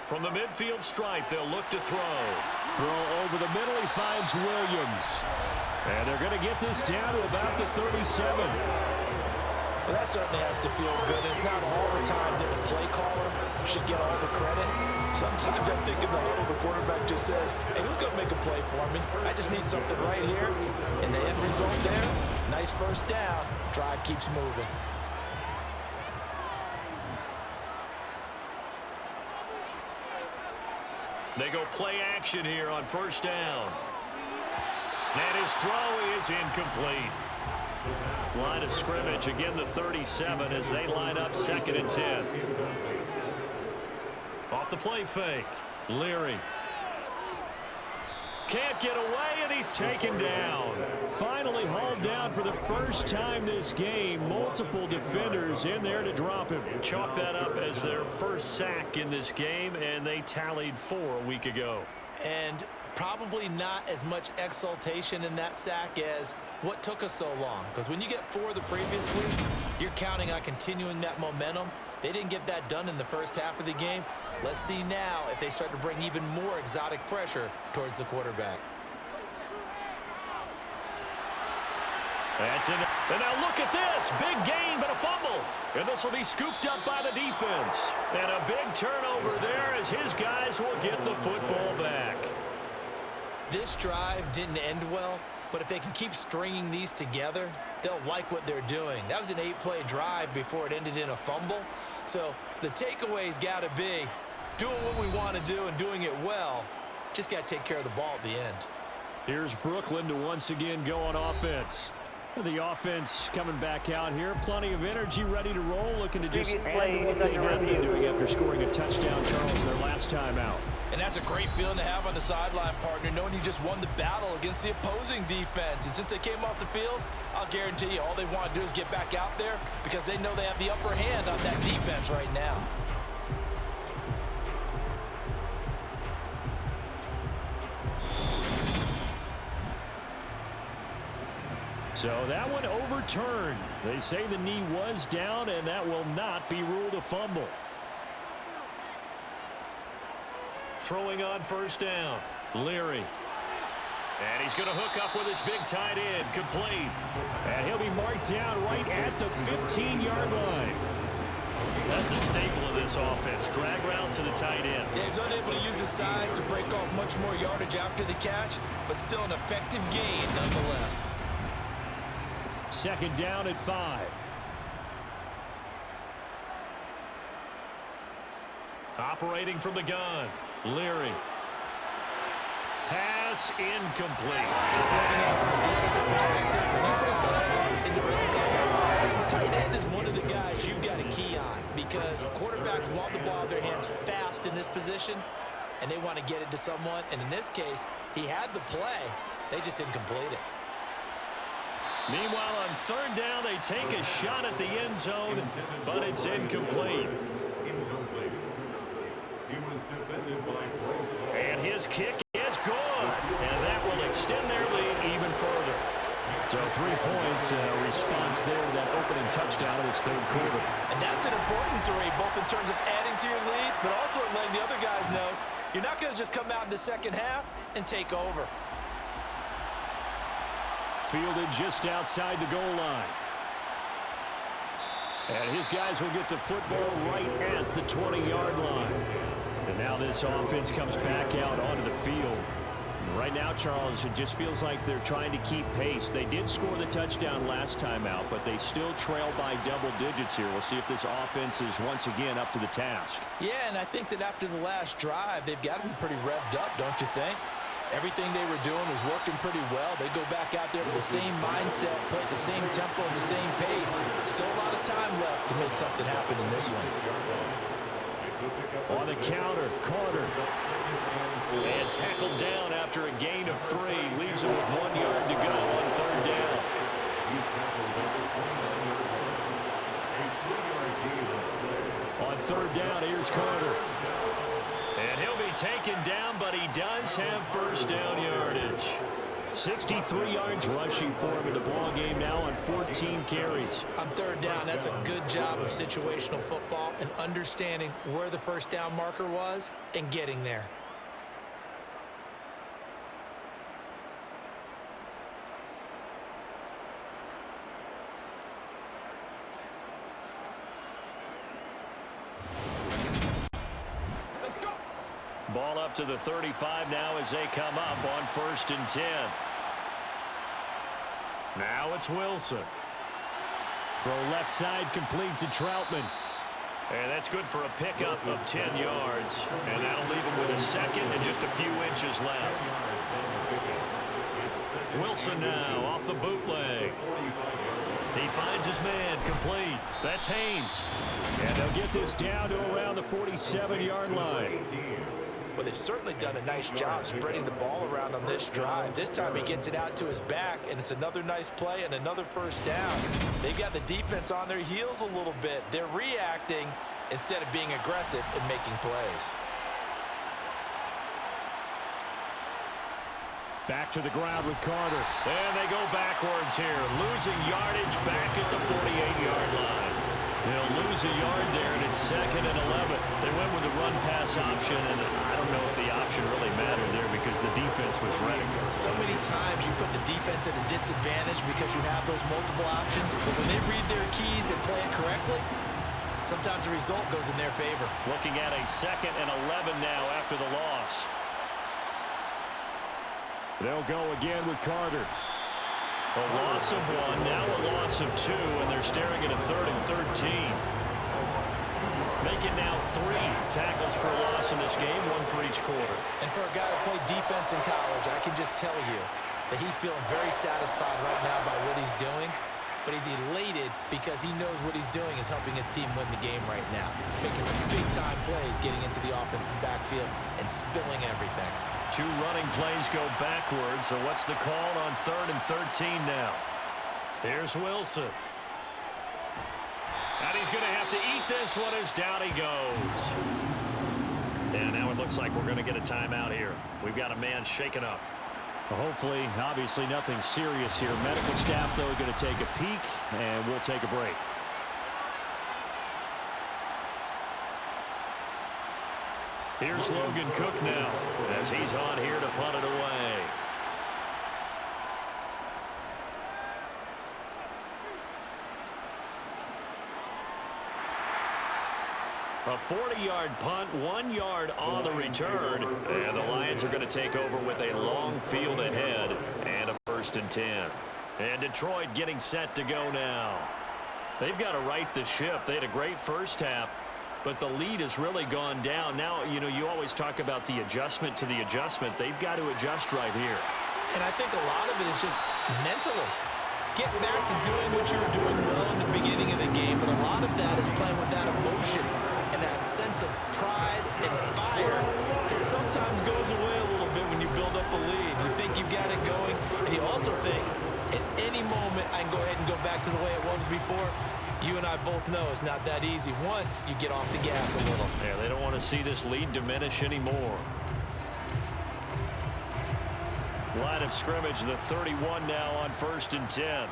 [SPEAKER 6] From the midfield stripe, they'll look to throw. Throw over the middle, he finds Williams. And they're going to get this down to about the 37.
[SPEAKER 3] Well, that certainly has to feel good. It's not all the time that the play caller should get all the credit. Sometimes I think in the huddle, the quarterback just says, hey, who's going to make a play for me? I just need something right here. And the end result there, nice first down. Drive keeps moving.
[SPEAKER 6] They go play action here on 1st down. And his throw is incomplete. Line of scrimmage, again the 37 as they line up 2nd and 10. Off the play fake, Leary. Can't get away, and he's taken down. Finally hauled down for the first time this game. Multiple defenders in there to drop him. Chalk that up as their first sack in this game, and they tallied 4 a week ago.
[SPEAKER 3] And probably not as much exultation in that sack as what took us so long. Because when you get 4 the previous week, you're counting on continuing that momentum. They didn't get that done in the first half of the game. Let's see now if they start to bring even more exotic pressure towards the quarterback.
[SPEAKER 6] That's it. And now look at this. Big gain, but a fumble. And this will be scooped up by the defense. And a big turnover there as his guys will get the football back.
[SPEAKER 3] This drive didn't end well, but if they can keep stringing these together, they'll like what they're doing. That was an 8-play drive before it ended in a fumble. So the takeaway's got to be doing what we want to do and doing it well. Just got to take care of the ball at the end.
[SPEAKER 6] Here's Brooklyn to once again go on offense. The offense coming back out here. Plenty of energy, ready to roll, looking to just add to what they have been doing after scoring a touchdown, Charles, their last time out.
[SPEAKER 3] And that's a great feeling to have on the sideline, partner, knowing you just won the battle against the opposing defense. And since they came off the field, I'll guarantee you all they want to do is get back out there because they know they have the upper hand on that defense right now.
[SPEAKER 6] So that one overturned. They say the knee was down, and that will not be ruled a fumble. Throwing on 1st down, Leary. And he's going to hook up with his big tight end, complete. And he'll be marked down right at the 15-yard line. That's a staple of this offense. Drag route to the tight end.
[SPEAKER 3] Yeah, he's unable to use his size to break off much more yardage after the catch, but still an effective gain nonetheless.
[SPEAKER 6] 2nd down at 5. Operating from the gun, Leary. Pass incomplete.
[SPEAKER 3] Just looking at it from a defensive perspective, when you break the hole in the red zone, tight end is one of the guys you've got to key on because quarterbacks want the ball in their hands fast in this position, and they want to get it to someone. And in this case, he had the play. They just didn't complete it.
[SPEAKER 6] Meanwhile, on 3rd down, they take a shot at the end zone, but it's incomplete. And his kick is good, and that will extend their lead even further. So 3 points, response there, that opening touchdown of this 3rd quarter.
[SPEAKER 3] And that's an important 3, both in terms of adding
[SPEAKER 4] to your lead, but also letting the other guys know you're not going to just come out in the second half and take over.
[SPEAKER 6] Fielded just outside the goal line. And his guys will get the football right at the 20-yard line. And now this offense comes back out onto the field. Right now, Charles, it just feels like they're trying to keep pace. They did score the touchdown last time out, but they still trail by double digits here. We'll see if this offense is once again up to the task.
[SPEAKER 4] Yeah, and I think that after the last drive, they've got to be pretty revved up, don't you think? Everything they were doing was working pretty well. They go back out there with the same mindset, play at the same tempo and the same pace. Still a lot of time left to make something happen in this one.
[SPEAKER 6] On the counter, Carter. And tackled down after a gain of 3. Leaves him with 1 yard to go on third down. On third down, here's Carter. And he'll be taken down, but he does have first down yardage. 63 yards rushing for him in the ball game now on 14 carries.
[SPEAKER 3] On third down, that's a good job of situational football and understanding where the first down marker was and getting there.
[SPEAKER 6] Ball up to the 35 now as they come up on 1st and 10. Now it's Wilson. Throw left side complete to Troutman. And that's good for a pickup of 10 yards. And that'll leave him with a second and just a few inches left. Wilson now off the bootleg. He finds his man complete. That's Haynes. And they'll get this down to around the 47-yard line.
[SPEAKER 3] Well, they've certainly done a nice job spreading the ball around on this drive. This time he gets it out to his back, and it's another nice play and another first down. They've got the defense on their heels a little bit. They're reacting instead of being aggressive and making plays.
[SPEAKER 6] Back to the ground with Carter. And they go backwards here. Losing yardage back at the 48-yard line. They'll lose a yard there, and it's 2nd and 11. They went with the run-pass option, and I don't know if the option really mattered there because the defense was ready.
[SPEAKER 3] So many times you put the defense at a disadvantage because you have those multiple options, but when they read their keys and play it correctly, sometimes the result goes in their favor.
[SPEAKER 6] Looking at a 2nd and 11 now after the loss. They'll go again with Carter. A loss of 1, now a loss of 2, and they're staring at a 3rd and 13. Make it now 3 tackles for a loss in this game, 1 for each quarter.
[SPEAKER 3] And for a guy who played defense in college, I can just tell you that he's feeling very satisfied right now by what he's doing, but he's elated because he knows what he's doing is helping his team win the game right now, making some big-time plays, getting into the offense's backfield and spilling everything.
[SPEAKER 6] 2 running plays go backwards, so what's the call on 3rd and 13 now? Here's Wilson. And he's going to have to eat this one as down he goes. And now it looks like we're going to get a timeout here. We've got a man shaken up. Well, hopefully, obviously nothing serious here. Medical staff, though, are going to take a peek, and we'll take a break. Here's Logan Cook now as he's on here to punt it away. A 40-yard punt, 1 yard on the return, and the Lions are going to take over with a long field ahead and a 1st and 10. And Detroit getting set to go now. They've got to right the ship. They had a great first half, but the lead has really gone down. Now, you know, you always talk about the adjustment to the adjustment. They've got to adjust right here.
[SPEAKER 3] And I think a lot of it is just mentally. Get back to doing what you were doing well in the beginning of the game, but a lot of that is playing with that emotion and that sense of pride and fire that sometimes goes away a little bit when you build up a lead. You think you got it going, and you also think at any moment I can go ahead and go back to the way it was before. You and I both know it's not that easy once you get off the gas a little.
[SPEAKER 6] Yeah, they don't want to see this lead diminish anymore. Line of scrimmage, the 31 now on 1st and 10.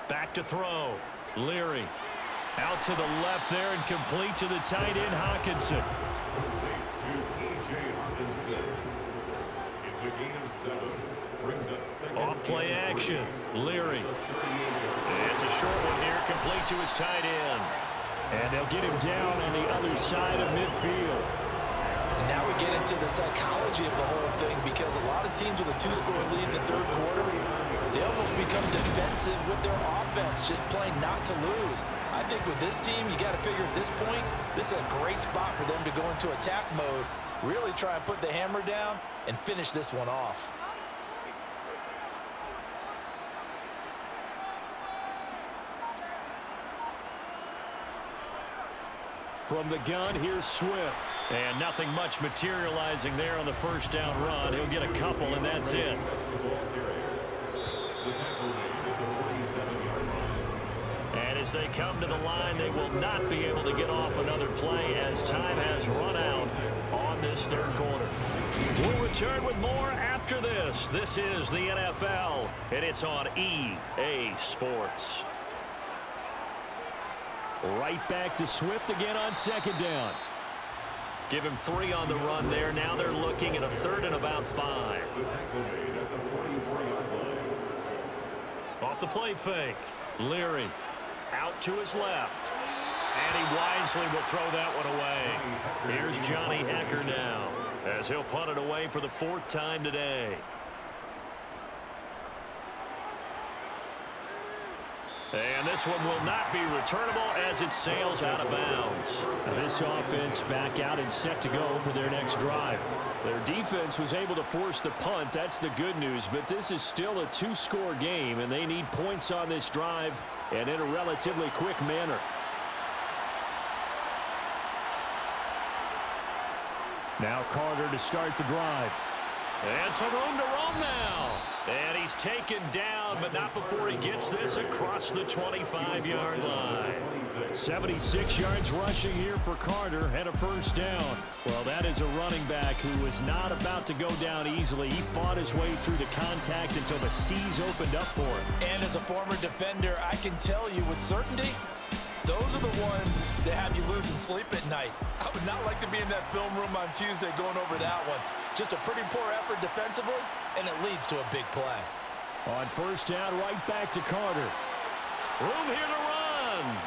[SPEAKER 6] Back to throw. Leary. Out to the left there and complete to the tight end, Hockenson.
[SPEAKER 5] To T.J. Hockenson. It's a gain of 7. Brings up second.
[SPEAKER 6] Off play action. Leary. It's a short one here, complete to his tight end. And they'll get him down on the other side of midfield.
[SPEAKER 3] And now we get into the psychology of the whole thing, because a lot of teams with a 2-score lead in the third quarter, they almost become defensive with their offense, just playing not to lose. I think with this team, you got to figure at this point, this is a great spot for them to go into attack mode, really try and put the hammer down and finish this one off.
[SPEAKER 6] From the gun, here's Swift. And nothing much materializing there on the first down run. He'll get a couple, and that's it. And as they come to the line, they will not be able to get off another play as time has run out on this third quarter. We'll return with more after this. This is the NFL, and it's on EA Sports. Right back to Swift again on second down. Give him 3 on the run there. Now they're looking at a 3rd and about 5. Off the play fake. Leary out to his left. And he wisely will throw that one away. Here's Johnny Hacker now as he'll punt it away for the 4th time today. And this one will not be returnable as it sails out of bounds. Now this offense back out and set to go for their next drive. Their defense was able to force the punt. That's the good news. But this is still a 2-score game, and they need points on this drive and in a relatively quick manner. Now Carter to start the drive. And some room to roam now. And he's taken down, but not before he gets this across the 25-yard line. 76 yards rushing here for Carter and a 1st down. Well, that is a running back who was not about to go down easily. He fought his way through the contact until the seas opened up for him.
[SPEAKER 3] And as a former defender, I can tell you with certainty, those are the ones that have you losing sleep at night. I would not like to be in that film room on Tuesday going over that one. Just a pretty poor effort defensively, and it leads to a big play.
[SPEAKER 6] On 1st down, right back to Carter. Room here to run.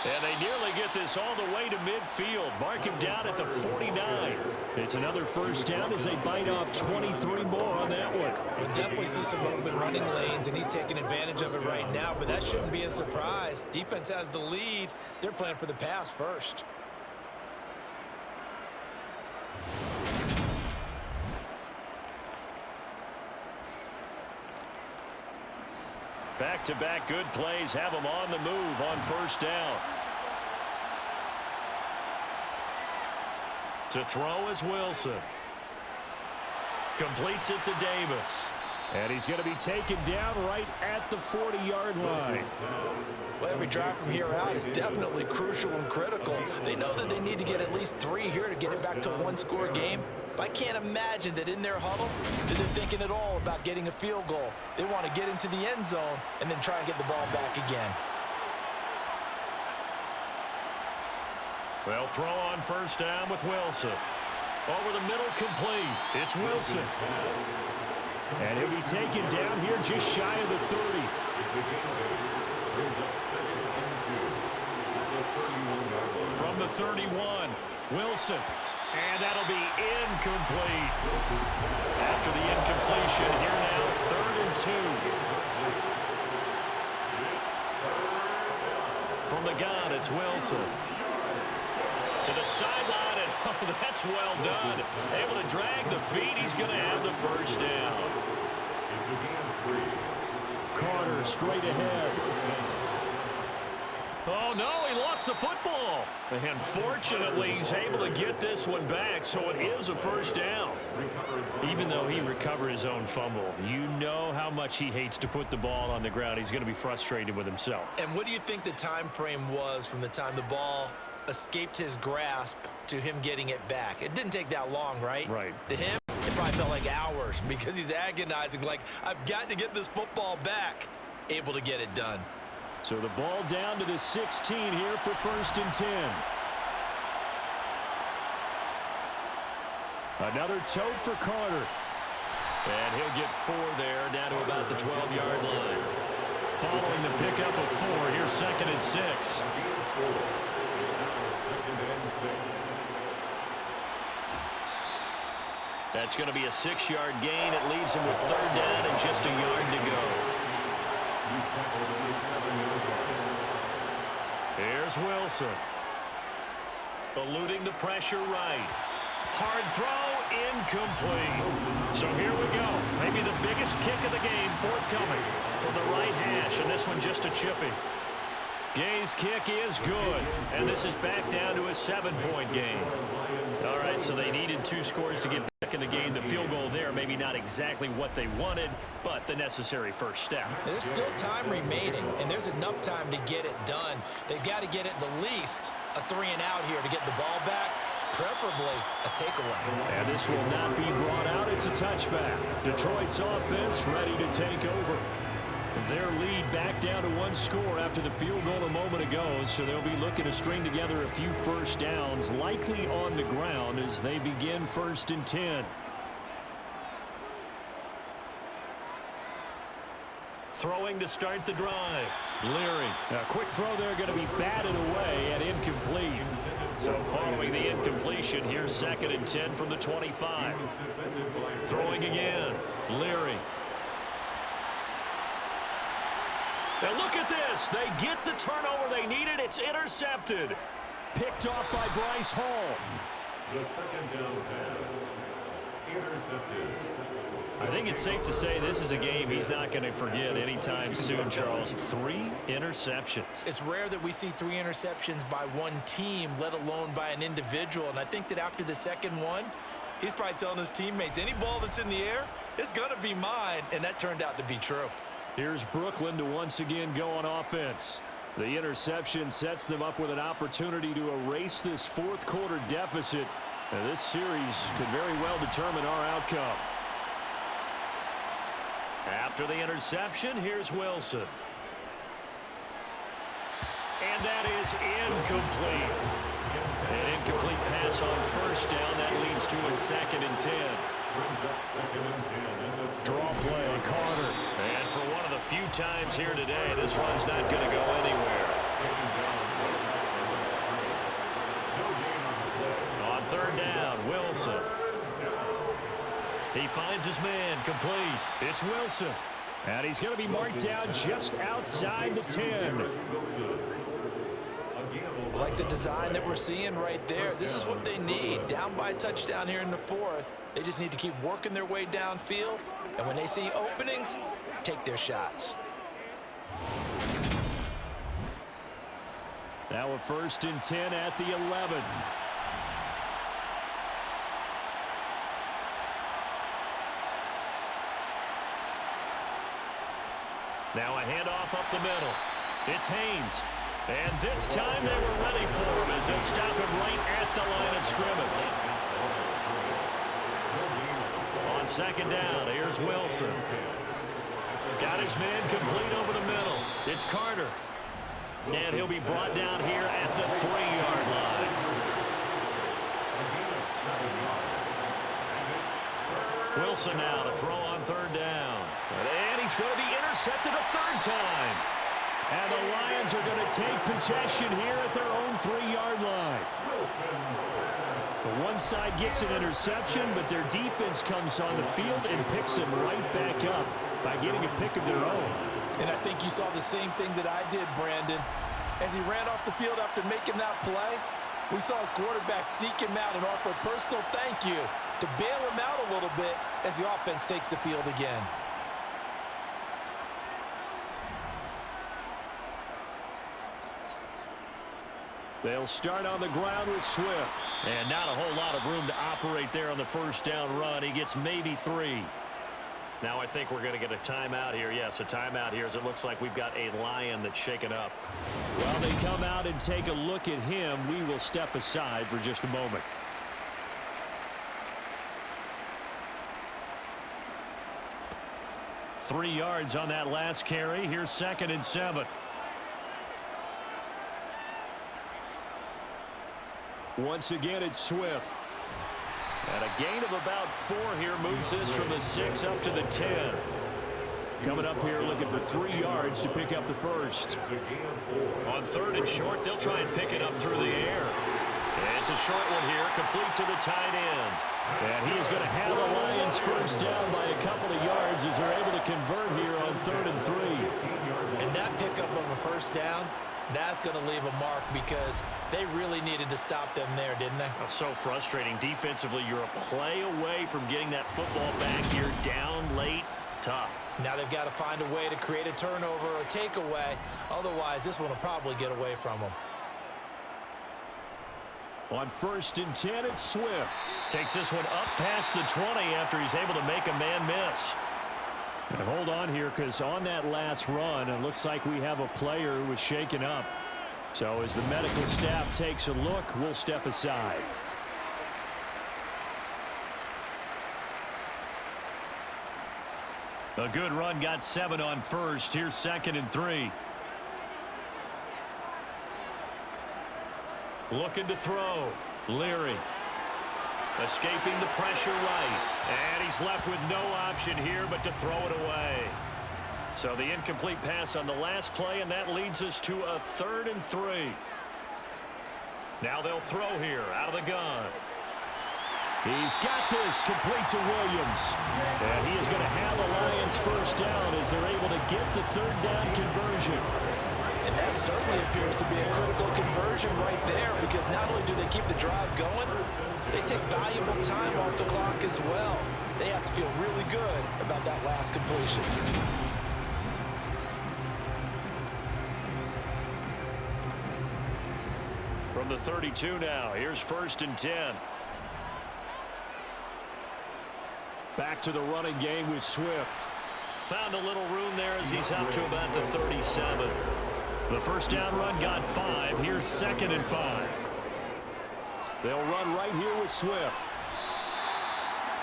[SPEAKER 6] And they nearly get this all the way to midfield. Mark him down at the 49. It's another 1st down as they bite off 23 more on that one.
[SPEAKER 3] We'll definitely see some open running lanes, and he's taking advantage of it right now, but that shouldn't be a surprise. Defense has the lead. They're playing for the pass first.
[SPEAKER 6] Back-to-back good plays have them on the move on 1st down. To throw is Wilson. Completes it to Davis. And he's going to be taken down right at the 40-yard line.
[SPEAKER 3] Well, every drive from here out is definitely crucial and critical. They know that they need to get at least 3 here to get it back to a 1-score game. But I can't imagine that in their huddle that they're thinking at all about getting a field goal. They want to get into the end zone and then try and get the ball back again.
[SPEAKER 6] Well, throw on 1st down with Wilson. Over the middle, complete. It's Wilson. And he'll be taken down here just shy of the 30. From the 31, Wilson. And that'll be incomplete. After the incompletion, here now, 3rd and 2. From the gun, it's Wilson. To the sideline, and oh, that's well done. Able to drag the feet. He's going to have the 1st down. Carter straight ahead. Oh, no, he lost the football. And fortunately, he's able to get this one back, so it is a 1st down. Even though he recovered his own fumble, you know how much he hates to put the ball on the ground. He's going to be frustrated with himself.
[SPEAKER 3] And what do you think the time frame was from the time the ball escaped his grasp to him getting it back? It didn't take that long, right?
[SPEAKER 6] Right.
[SPEAKER 3] To him, it probably felt like hours because he's agonizing, like, I've got to get this football back. Able to get it done.
[SPEAKER 6] So the ball down to the 16 here for 1st and 10. Another tote for Carter.
[SPEAKER 2] And he'll get 4 there, down to about the 12-yard line. Following the pickup of 4, here's 2nd and 6.
[SPEAKER 5] It's now 2nd and 6.
[SPEAKER 2] That's going to be a 6-yard gain. It leaves him with 3rd down and just a yard to go.
[SPEAKER 5] He's tackled at the 7-yard line.
[SPEAKER 2] Here's Wilson. Eluding the pressure right. Hard throw, incomplete. So here we go. Maybe the biggest kick of the game forthcoming from the right hash, and this one just a chippy. Gay's kick is good, and this is back down to a 7-point game. All right, so they needed 2 scores to get back in the game. The field goal there, maybe not exactly what they wanted, but the necessary first step.
[SPEAKER 3] There's still time remaining, and there's enough time to get it done. They've got to get at the least a 3-and-out here to get the ball back, preferably a takeaway.
[SPEAKER 6] And this will not be brought out. It's a touchback. Detroit's offense ready to take over. Their lead back down to 1 score after the field goal a moment ago, so they'll be looking to string together a few first downs, likely on the ground as they begin 1st and 10.
[SPEAKER 2] Throwing to start the drive. Leary.
[SPEAKER 6] A quick throw there going to be batted away and incomplete.
[SPEAKER 2] So following the incompletion, here's 2nd and 10 from the 25. Throwing again. Leary. And look at this. They get the turnover they needed. It's intercepted.
[SPEAKER 6] Picked off by Bryce Hall.
[SPEAKER 5] The 2nd down pass. Intercepted.
[SPEAKER 2] I think it's safe to say this is a game he's not going to forget anytime soon, Charles. 3 interceptions.
[SPEAKER 3] It's rare that we see 3 interceptions by one team, let alone by an individual. And I think that after the second one, he's probably telling his teammates, any ball that's in the air, it's going to be mine. And that turned out to be true.
[SPEAKER 6] Here's Brooklyn to once again go on offense. The interception sets them up with an opportunity to erase this 4th quarter deficit. Now, this series could very well determine our outcome.
[SPEAKER 2] After the interception, here's Wilson. And that is incomplete. An incomplete pass on 1st down. That leads to a 2nd and 10.
[SPEAKER 5] Brings up 2nd and 10.
[SPEAKER 6] Draw play, Carter.
[SPEAKER 2] And for one of the few times here today, this run's not going to go anywhere. On 3rd down, Wilson. He finds his man, complete. It's Wilson.
[SPEAKER 6] And he's going to be marked down just outside the 10.
[SPEAKER 3] I like the design that we're seeing right there. This is what they need. Down by a touchdown here in the 4th. They just need to keep working their way downfield. And when they see openings, take their shots.
[SPEAKER 6] Now a 1st and 10 at the 11.
[SPEAKER 2] Now a handoff up the middle. It's Haynes. And this time they were ready for him as they'll stop him right at the line of scrimmage. On 2nd down, here's Wilson. Got his man complete over the middle. It's Carter. And he'll be brought down here at the 3-yard line. Wilson now to throw on 3rd down. And he's going to be intercepted a 3rd time.
[SPEAKER 6] And the Lions are going to take possession here at their own 3-yard line. The one side gets an interception, but their defense comes on the field and picks them right back up by getting a pick of their own.
[SPEAKER 4] And I think you saw the same thing that I did, Brandon. As he ran off the field after making that play, we saw his quarterback seek him out and offer a personal thank you to bail him out a little bit as the offense takes the field again.
[SPEAKER 6] They'll start on the ground with Swift.
[SPEAKER 2] And not a whole lot of room to operate there on the 1st down run. He gets maybe 3. Now I think we're going to get a timeout here. Yes, a timeout here as it looks like we've got a Lion that's shaken up.
[SPEAKER 6] While they come out and take a look at him, we will step aside for just a moment. "3 yards on that last carry. Here's 2nd and 7. Once again, it's Swift. And a gain of about 4 here moves this from the 6 up to the 10. Coming up here looking for 3 yards to pick up the first.
[SPEAKER 2] On 3rd and short, they'll try and pick it up through the air. It's a short one here, complete to the tight end.
[SPEAKER 6] And he is going to have the Lions first down by a couple of yards as they're able to convert here on 3rd and 3.
[SPEAKER 3] And that pickup of a first down, that's going to leave a mark because they really needed to stop them there, didn't they?
[SPEAKER 2] Oh, so frustrating. Defensively, you're a play away from getting that football back here down late. Tough.
[SPEAKER 3] Now they've got to find a way to create a turnover or takeaway. Otherwise, this one will probably get away from them.
[SPEAKER 6] On 1st and 10, it's Swift.
[SPEAKER 2] Takes this one up past the 20 after he's able to make a man miss.
[SPEAKER 6] And hold on here, because on that last run, it looks like we have a player who was shaken up. So as the medical staff takes a look, we'll step aside.
[SPEAKER 2] A good run, got 7 on 1st. Here's 2nd and 3. Looking to throw. Leary. Escaping the pressure right. And he's left with no option here but to throw it away. So the incomplete pass on the last play, and that leads us to a 3rd and 3. Now they'll throw here out of the gun.
[SPEAKER 6] He's got this complete to Williams. And he is going to have the Lions first down as they're able to get the 3rd down conversion.
[SPEAKER 4] And that certainly appears to be a critical conversion right there, because not only do they keep the drive going, they take valuable time off the clock as well. They have to feel really good about that last completion.
[SPEAKER 2] From the 32 now, here's 1st and 10.
[SPEAKER 6] Back to the running game with Swift.
[SPEAKER 2] Found a little room there as he's up to about the 37. The first down run got 5. Here's 2nd and 5.
[SPEAKER 6] They'll run right here with Swift.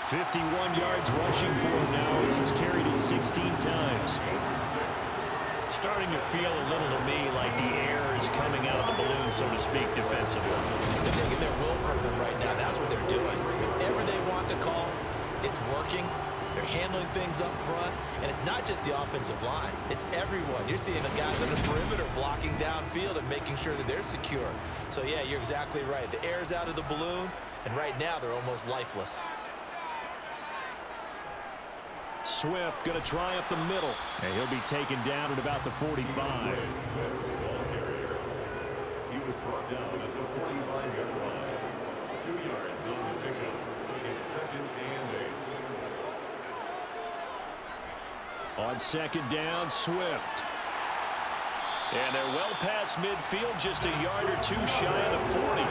[SPEAKER 6] 51 yards rushing for him now as he's carried it 16 times.
[SPEAKER 2] Starting to feel a little to me like the air is coming out of the balloon, so to speak, defensively.
[SPEAKER 3] They're taking their will from them right now. That's what they're doing. Whatever they want to call, it's working. They're handling things up front, and it's not just the offensive line. It's everyone. You're seeing the guys on the perimeter blocking downfield and making sure that they're secure. So, yeah, you're exactly right. The air's out of the balloon, and right now they're almost lifeless.
[SPEAKER 6] Swift going to try up the middle, and he'll be taken down at about the 45.
[SPEAKER 5] He was brought down at the 45-yard line. 2 yards on the pickup. It's 2nd and 8.
[SPEAKER 6] On 2nd down, Swift.
[SPEAKER 2] And they're well past midfield, just a yard or 2 shy of the 40.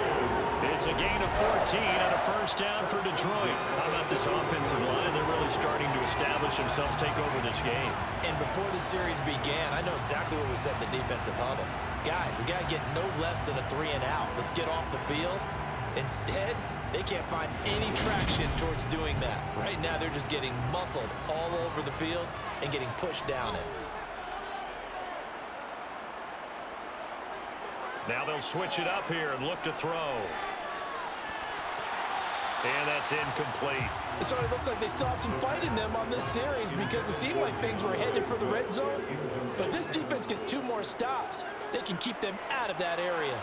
[SPEAKER 2] It's a gain of 14 and a first down for Detroit. How about this offensive line? They're really starting to establish themselves, take over this game.
[SPEAKER 3] And before the series began, I know exactly what we said in the defensive huddle. Guys, we got to get no less than a 3 and out. Let's get off the field. Instead, they can't find any traction towards doing that. Right now, they're just getting muscled all over the field and getting pushed down it.
[SPEAKER 2] Now they'll switch it up here and look to throw. And that's incomplete.
[SPEAKER 4] It sort of looks like they still have some fight in them on this series, because it seemed like things were headed for the red zone. But if this defense gets 2 more stops, they can keep them out of that area.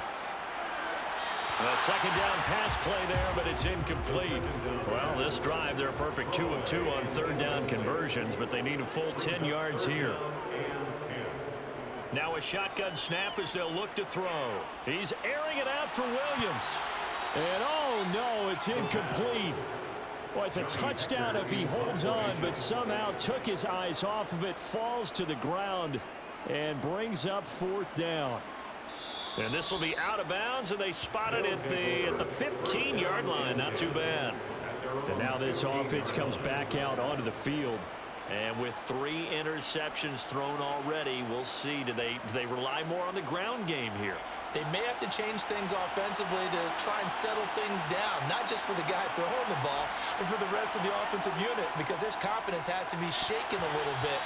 [SPEAKER 2] A 2nd down pass play there, but it's incomplete. Well, this drive, they're a perfect 2 of 2 on 3rd down conversions, but they need a full 10 yards here. Now a shotgun snap as they'll look to throw. He's airing it out for Williams.
[SPEAKER 6] And oh no, it's incomplete. Well, it's a touchdown if he holds on, but somehow took his eyes off of it, falls to the ground, and brings up 4th down.
[SPEAKER 2] And this will be out of bounds, and they spot it at the 15-yard line. Not too bad.
[SPEAKER 6] And now this offense comes back out onto the field.
[SPEAKER 2] And with 3 interceptions thrown already, we'll see. Do they rely more on the ground game here?
[SPEAKER 3] They may have to change things offensively to try and settle things down, not just for the guy throwing the ball, but for the rest of the offensive unit, because their confidence has to be shaken a little bit.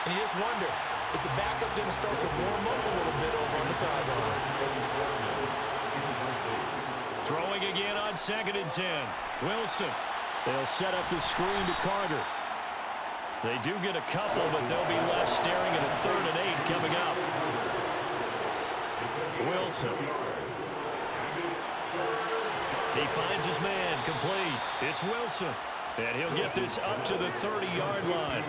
[SPEAKER 3] And you just wonder, is the backup going to start to warm up a little bit over on the sideline?
[SPEAKER 2] Throwing on 2nd and 10. Wilson.
[SPEAKER 6] They'll set up the screen to Carter. They do get a couple, but they'll be left staring at a 3rd and 8 coming up. Wilson. He finds his man, complete. It's Wilson. And he'll get this up to the 30-yard line.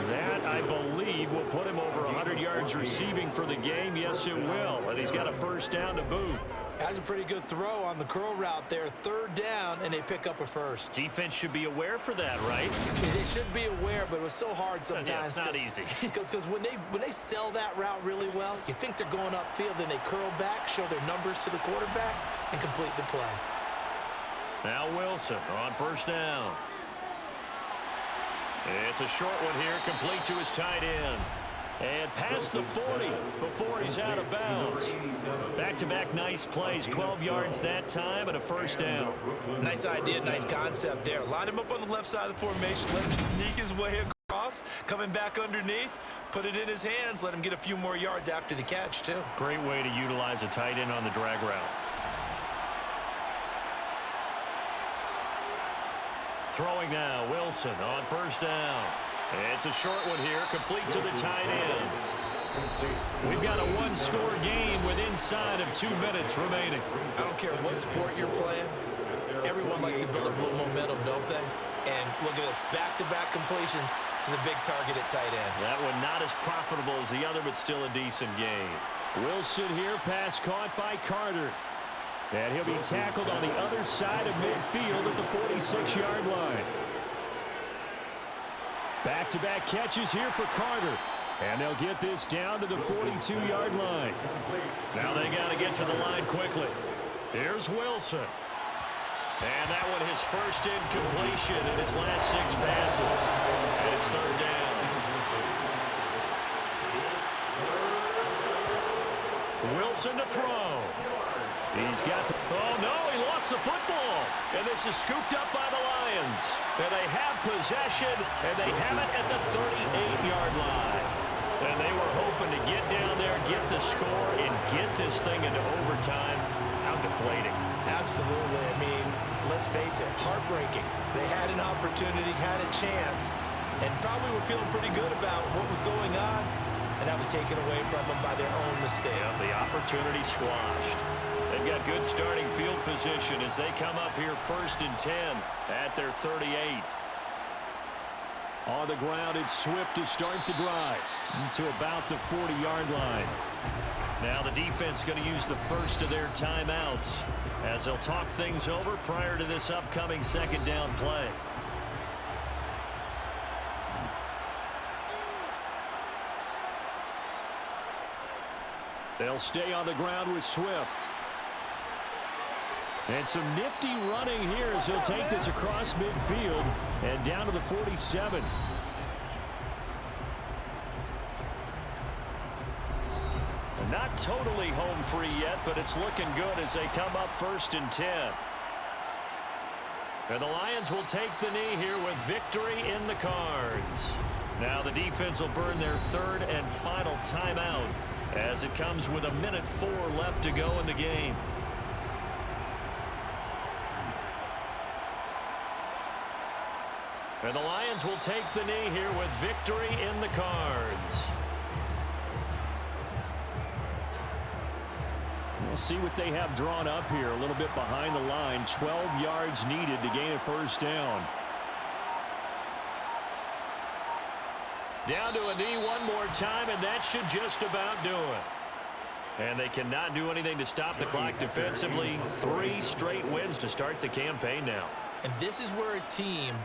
[SPEAKER 6] That, I believe, will put him over 100 yards receiving for the game. Yes, it will. And he's got a 1st down to boot.
[SPEAKER 3] Has a pretty good throw on the curl route there. 3rd down, and they pick up a 1st.
[SPEAKER 2] Defense should be aware for that, right?
[SPEAKER 3] They should be aware, but it was so hard sometimes.
[SPEAKER 2] Yeah, it's not easy.
[SPEAKER 3] Because when they sell that route really well, you think they're going upfield, then they curl back, show their numbers to the quarterback, and complete the play.
[SPEAKER 2] Now Wilson on 1st down. It's a short one here, complete to his tight end. And past the 40 before he's out of bounds. Back-to-back nice plays, 12 yards that time and a 1st down.
[SPEAKER 3] Nice idea, nice concept there. Line him up on the left side of the formation, let him sneak his way across, coming back underneath, put it in his hands, let him get a few more yards after the catch, too.
[SPEAKER 2] Great way to utilize a tight end on the drag route. Throwing now, Wilson on 1st down. It's a short one here, complete to the tight end. We've got a 1-score game with inside of 2 minutes remaining.
[SPEAKER 3] I don't care what sport you're playing. Everyone likes to build up a little momentum, don't they? And look at this, back-to-back completions to the big target at tight end.
[SPEAKER 2] That one not as profitable as the other, but still a decent game.
[SPEAKER 6] Wilson here, pass caught by Carter. And he'll be tackled on the other side of midfield at the 46-yard line. Back-to-back catches here for Carter. And they'll get this down to the 42-yard line.
[SPEAKER 2] Now they got to get to the line quickly. Here's Wilson. And that one his first incompletion in his last 6 passes. And it's 3rd down. Wilson to throw. He's got the... Oh, no, he lost the football. And this is scooped up by the Lions. And they have possession, and they have it at the 38-yard line. And they were hoping to get down there, get the score, and get this thing into overtime. How deflating.
[SPEAKER 3] Absolutely. I mean, let's face it, heartbreaking. They had an opportunity, had a chance, and probably were feeling pretty good about what was going on, and that was taken away from them by their own mistake.
[SPEAKER 2] Yeah, the opportunity squashed. They've got good starting field position as they come up here 1st and 10 at their 38.
[SPEAKER 6] On the ground, it's Swift to start the drive to about the 40-yard line.
[SPEAKER 2] Now the defense going to use the first of their timeouts as they'll talk things over prior to this upcoming 2nd down play.
[SPEAKER 6] They'll stay on the ground with Swift. And some nifty running here as he'll take this across midfield and down to the 47.
[SPEAKER 2] Not totally home free yet, but it's looking good as they come up 1st and 10. And the Lions will take the knee here with victory in the cards. Now the defense will burn their 3rd and final timeout as it comes with 1:04 left to go in the game. And the Lions will take the knee here with victory in the cards.
[SPEAKER 6] We'll see what they have drawn up here. A little bit behind the line. 12 yards needed to gain a 1st down.
[SPEAKER 2] Down to a knee one more time, and that should just about do it. And they cannot do anything to stop the clock defensively. 3 straight wins to start the campaign now.
[SPEAKER 3] And this is where a team,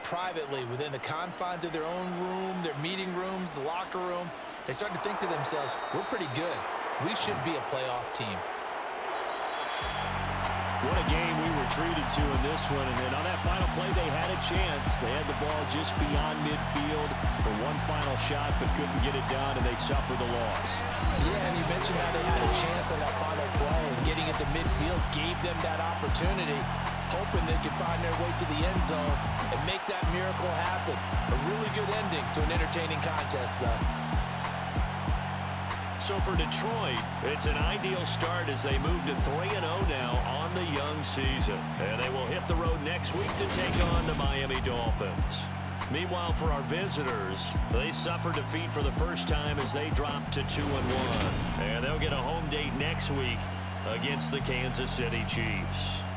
[SPEAKER 3] privately, within the confines of their own room, their meeting rooms, the locker room, they start to think to themselves, we're pretty good. We should be a playoff team.
[SPEAKER 6] What a game we were treated to in this one. And then on that final play, they had a chance. They had the ball just beyond midfield for one final shot, but couldn't get it done, and they suffered the loss.
[SPEAKER 3] Yeah, and you mentioned how they had a chance on that final play, and getting it to midfield gave them that opportunity, hoping they could find their way to the end zone and make that miracle happen. A really good ending to an entertaining contest, though.
[SPEAKER 2] So for Detroit, it's an ideal start as they move to 3-0 now on the young season. And they will hit the road next week to take on the Miami Dolphins. Meanwhile, for our visitors, they suffered defeat for the first time as they dropped to 2-1. And they'll get a home date next week against the Kansas City Chiefs.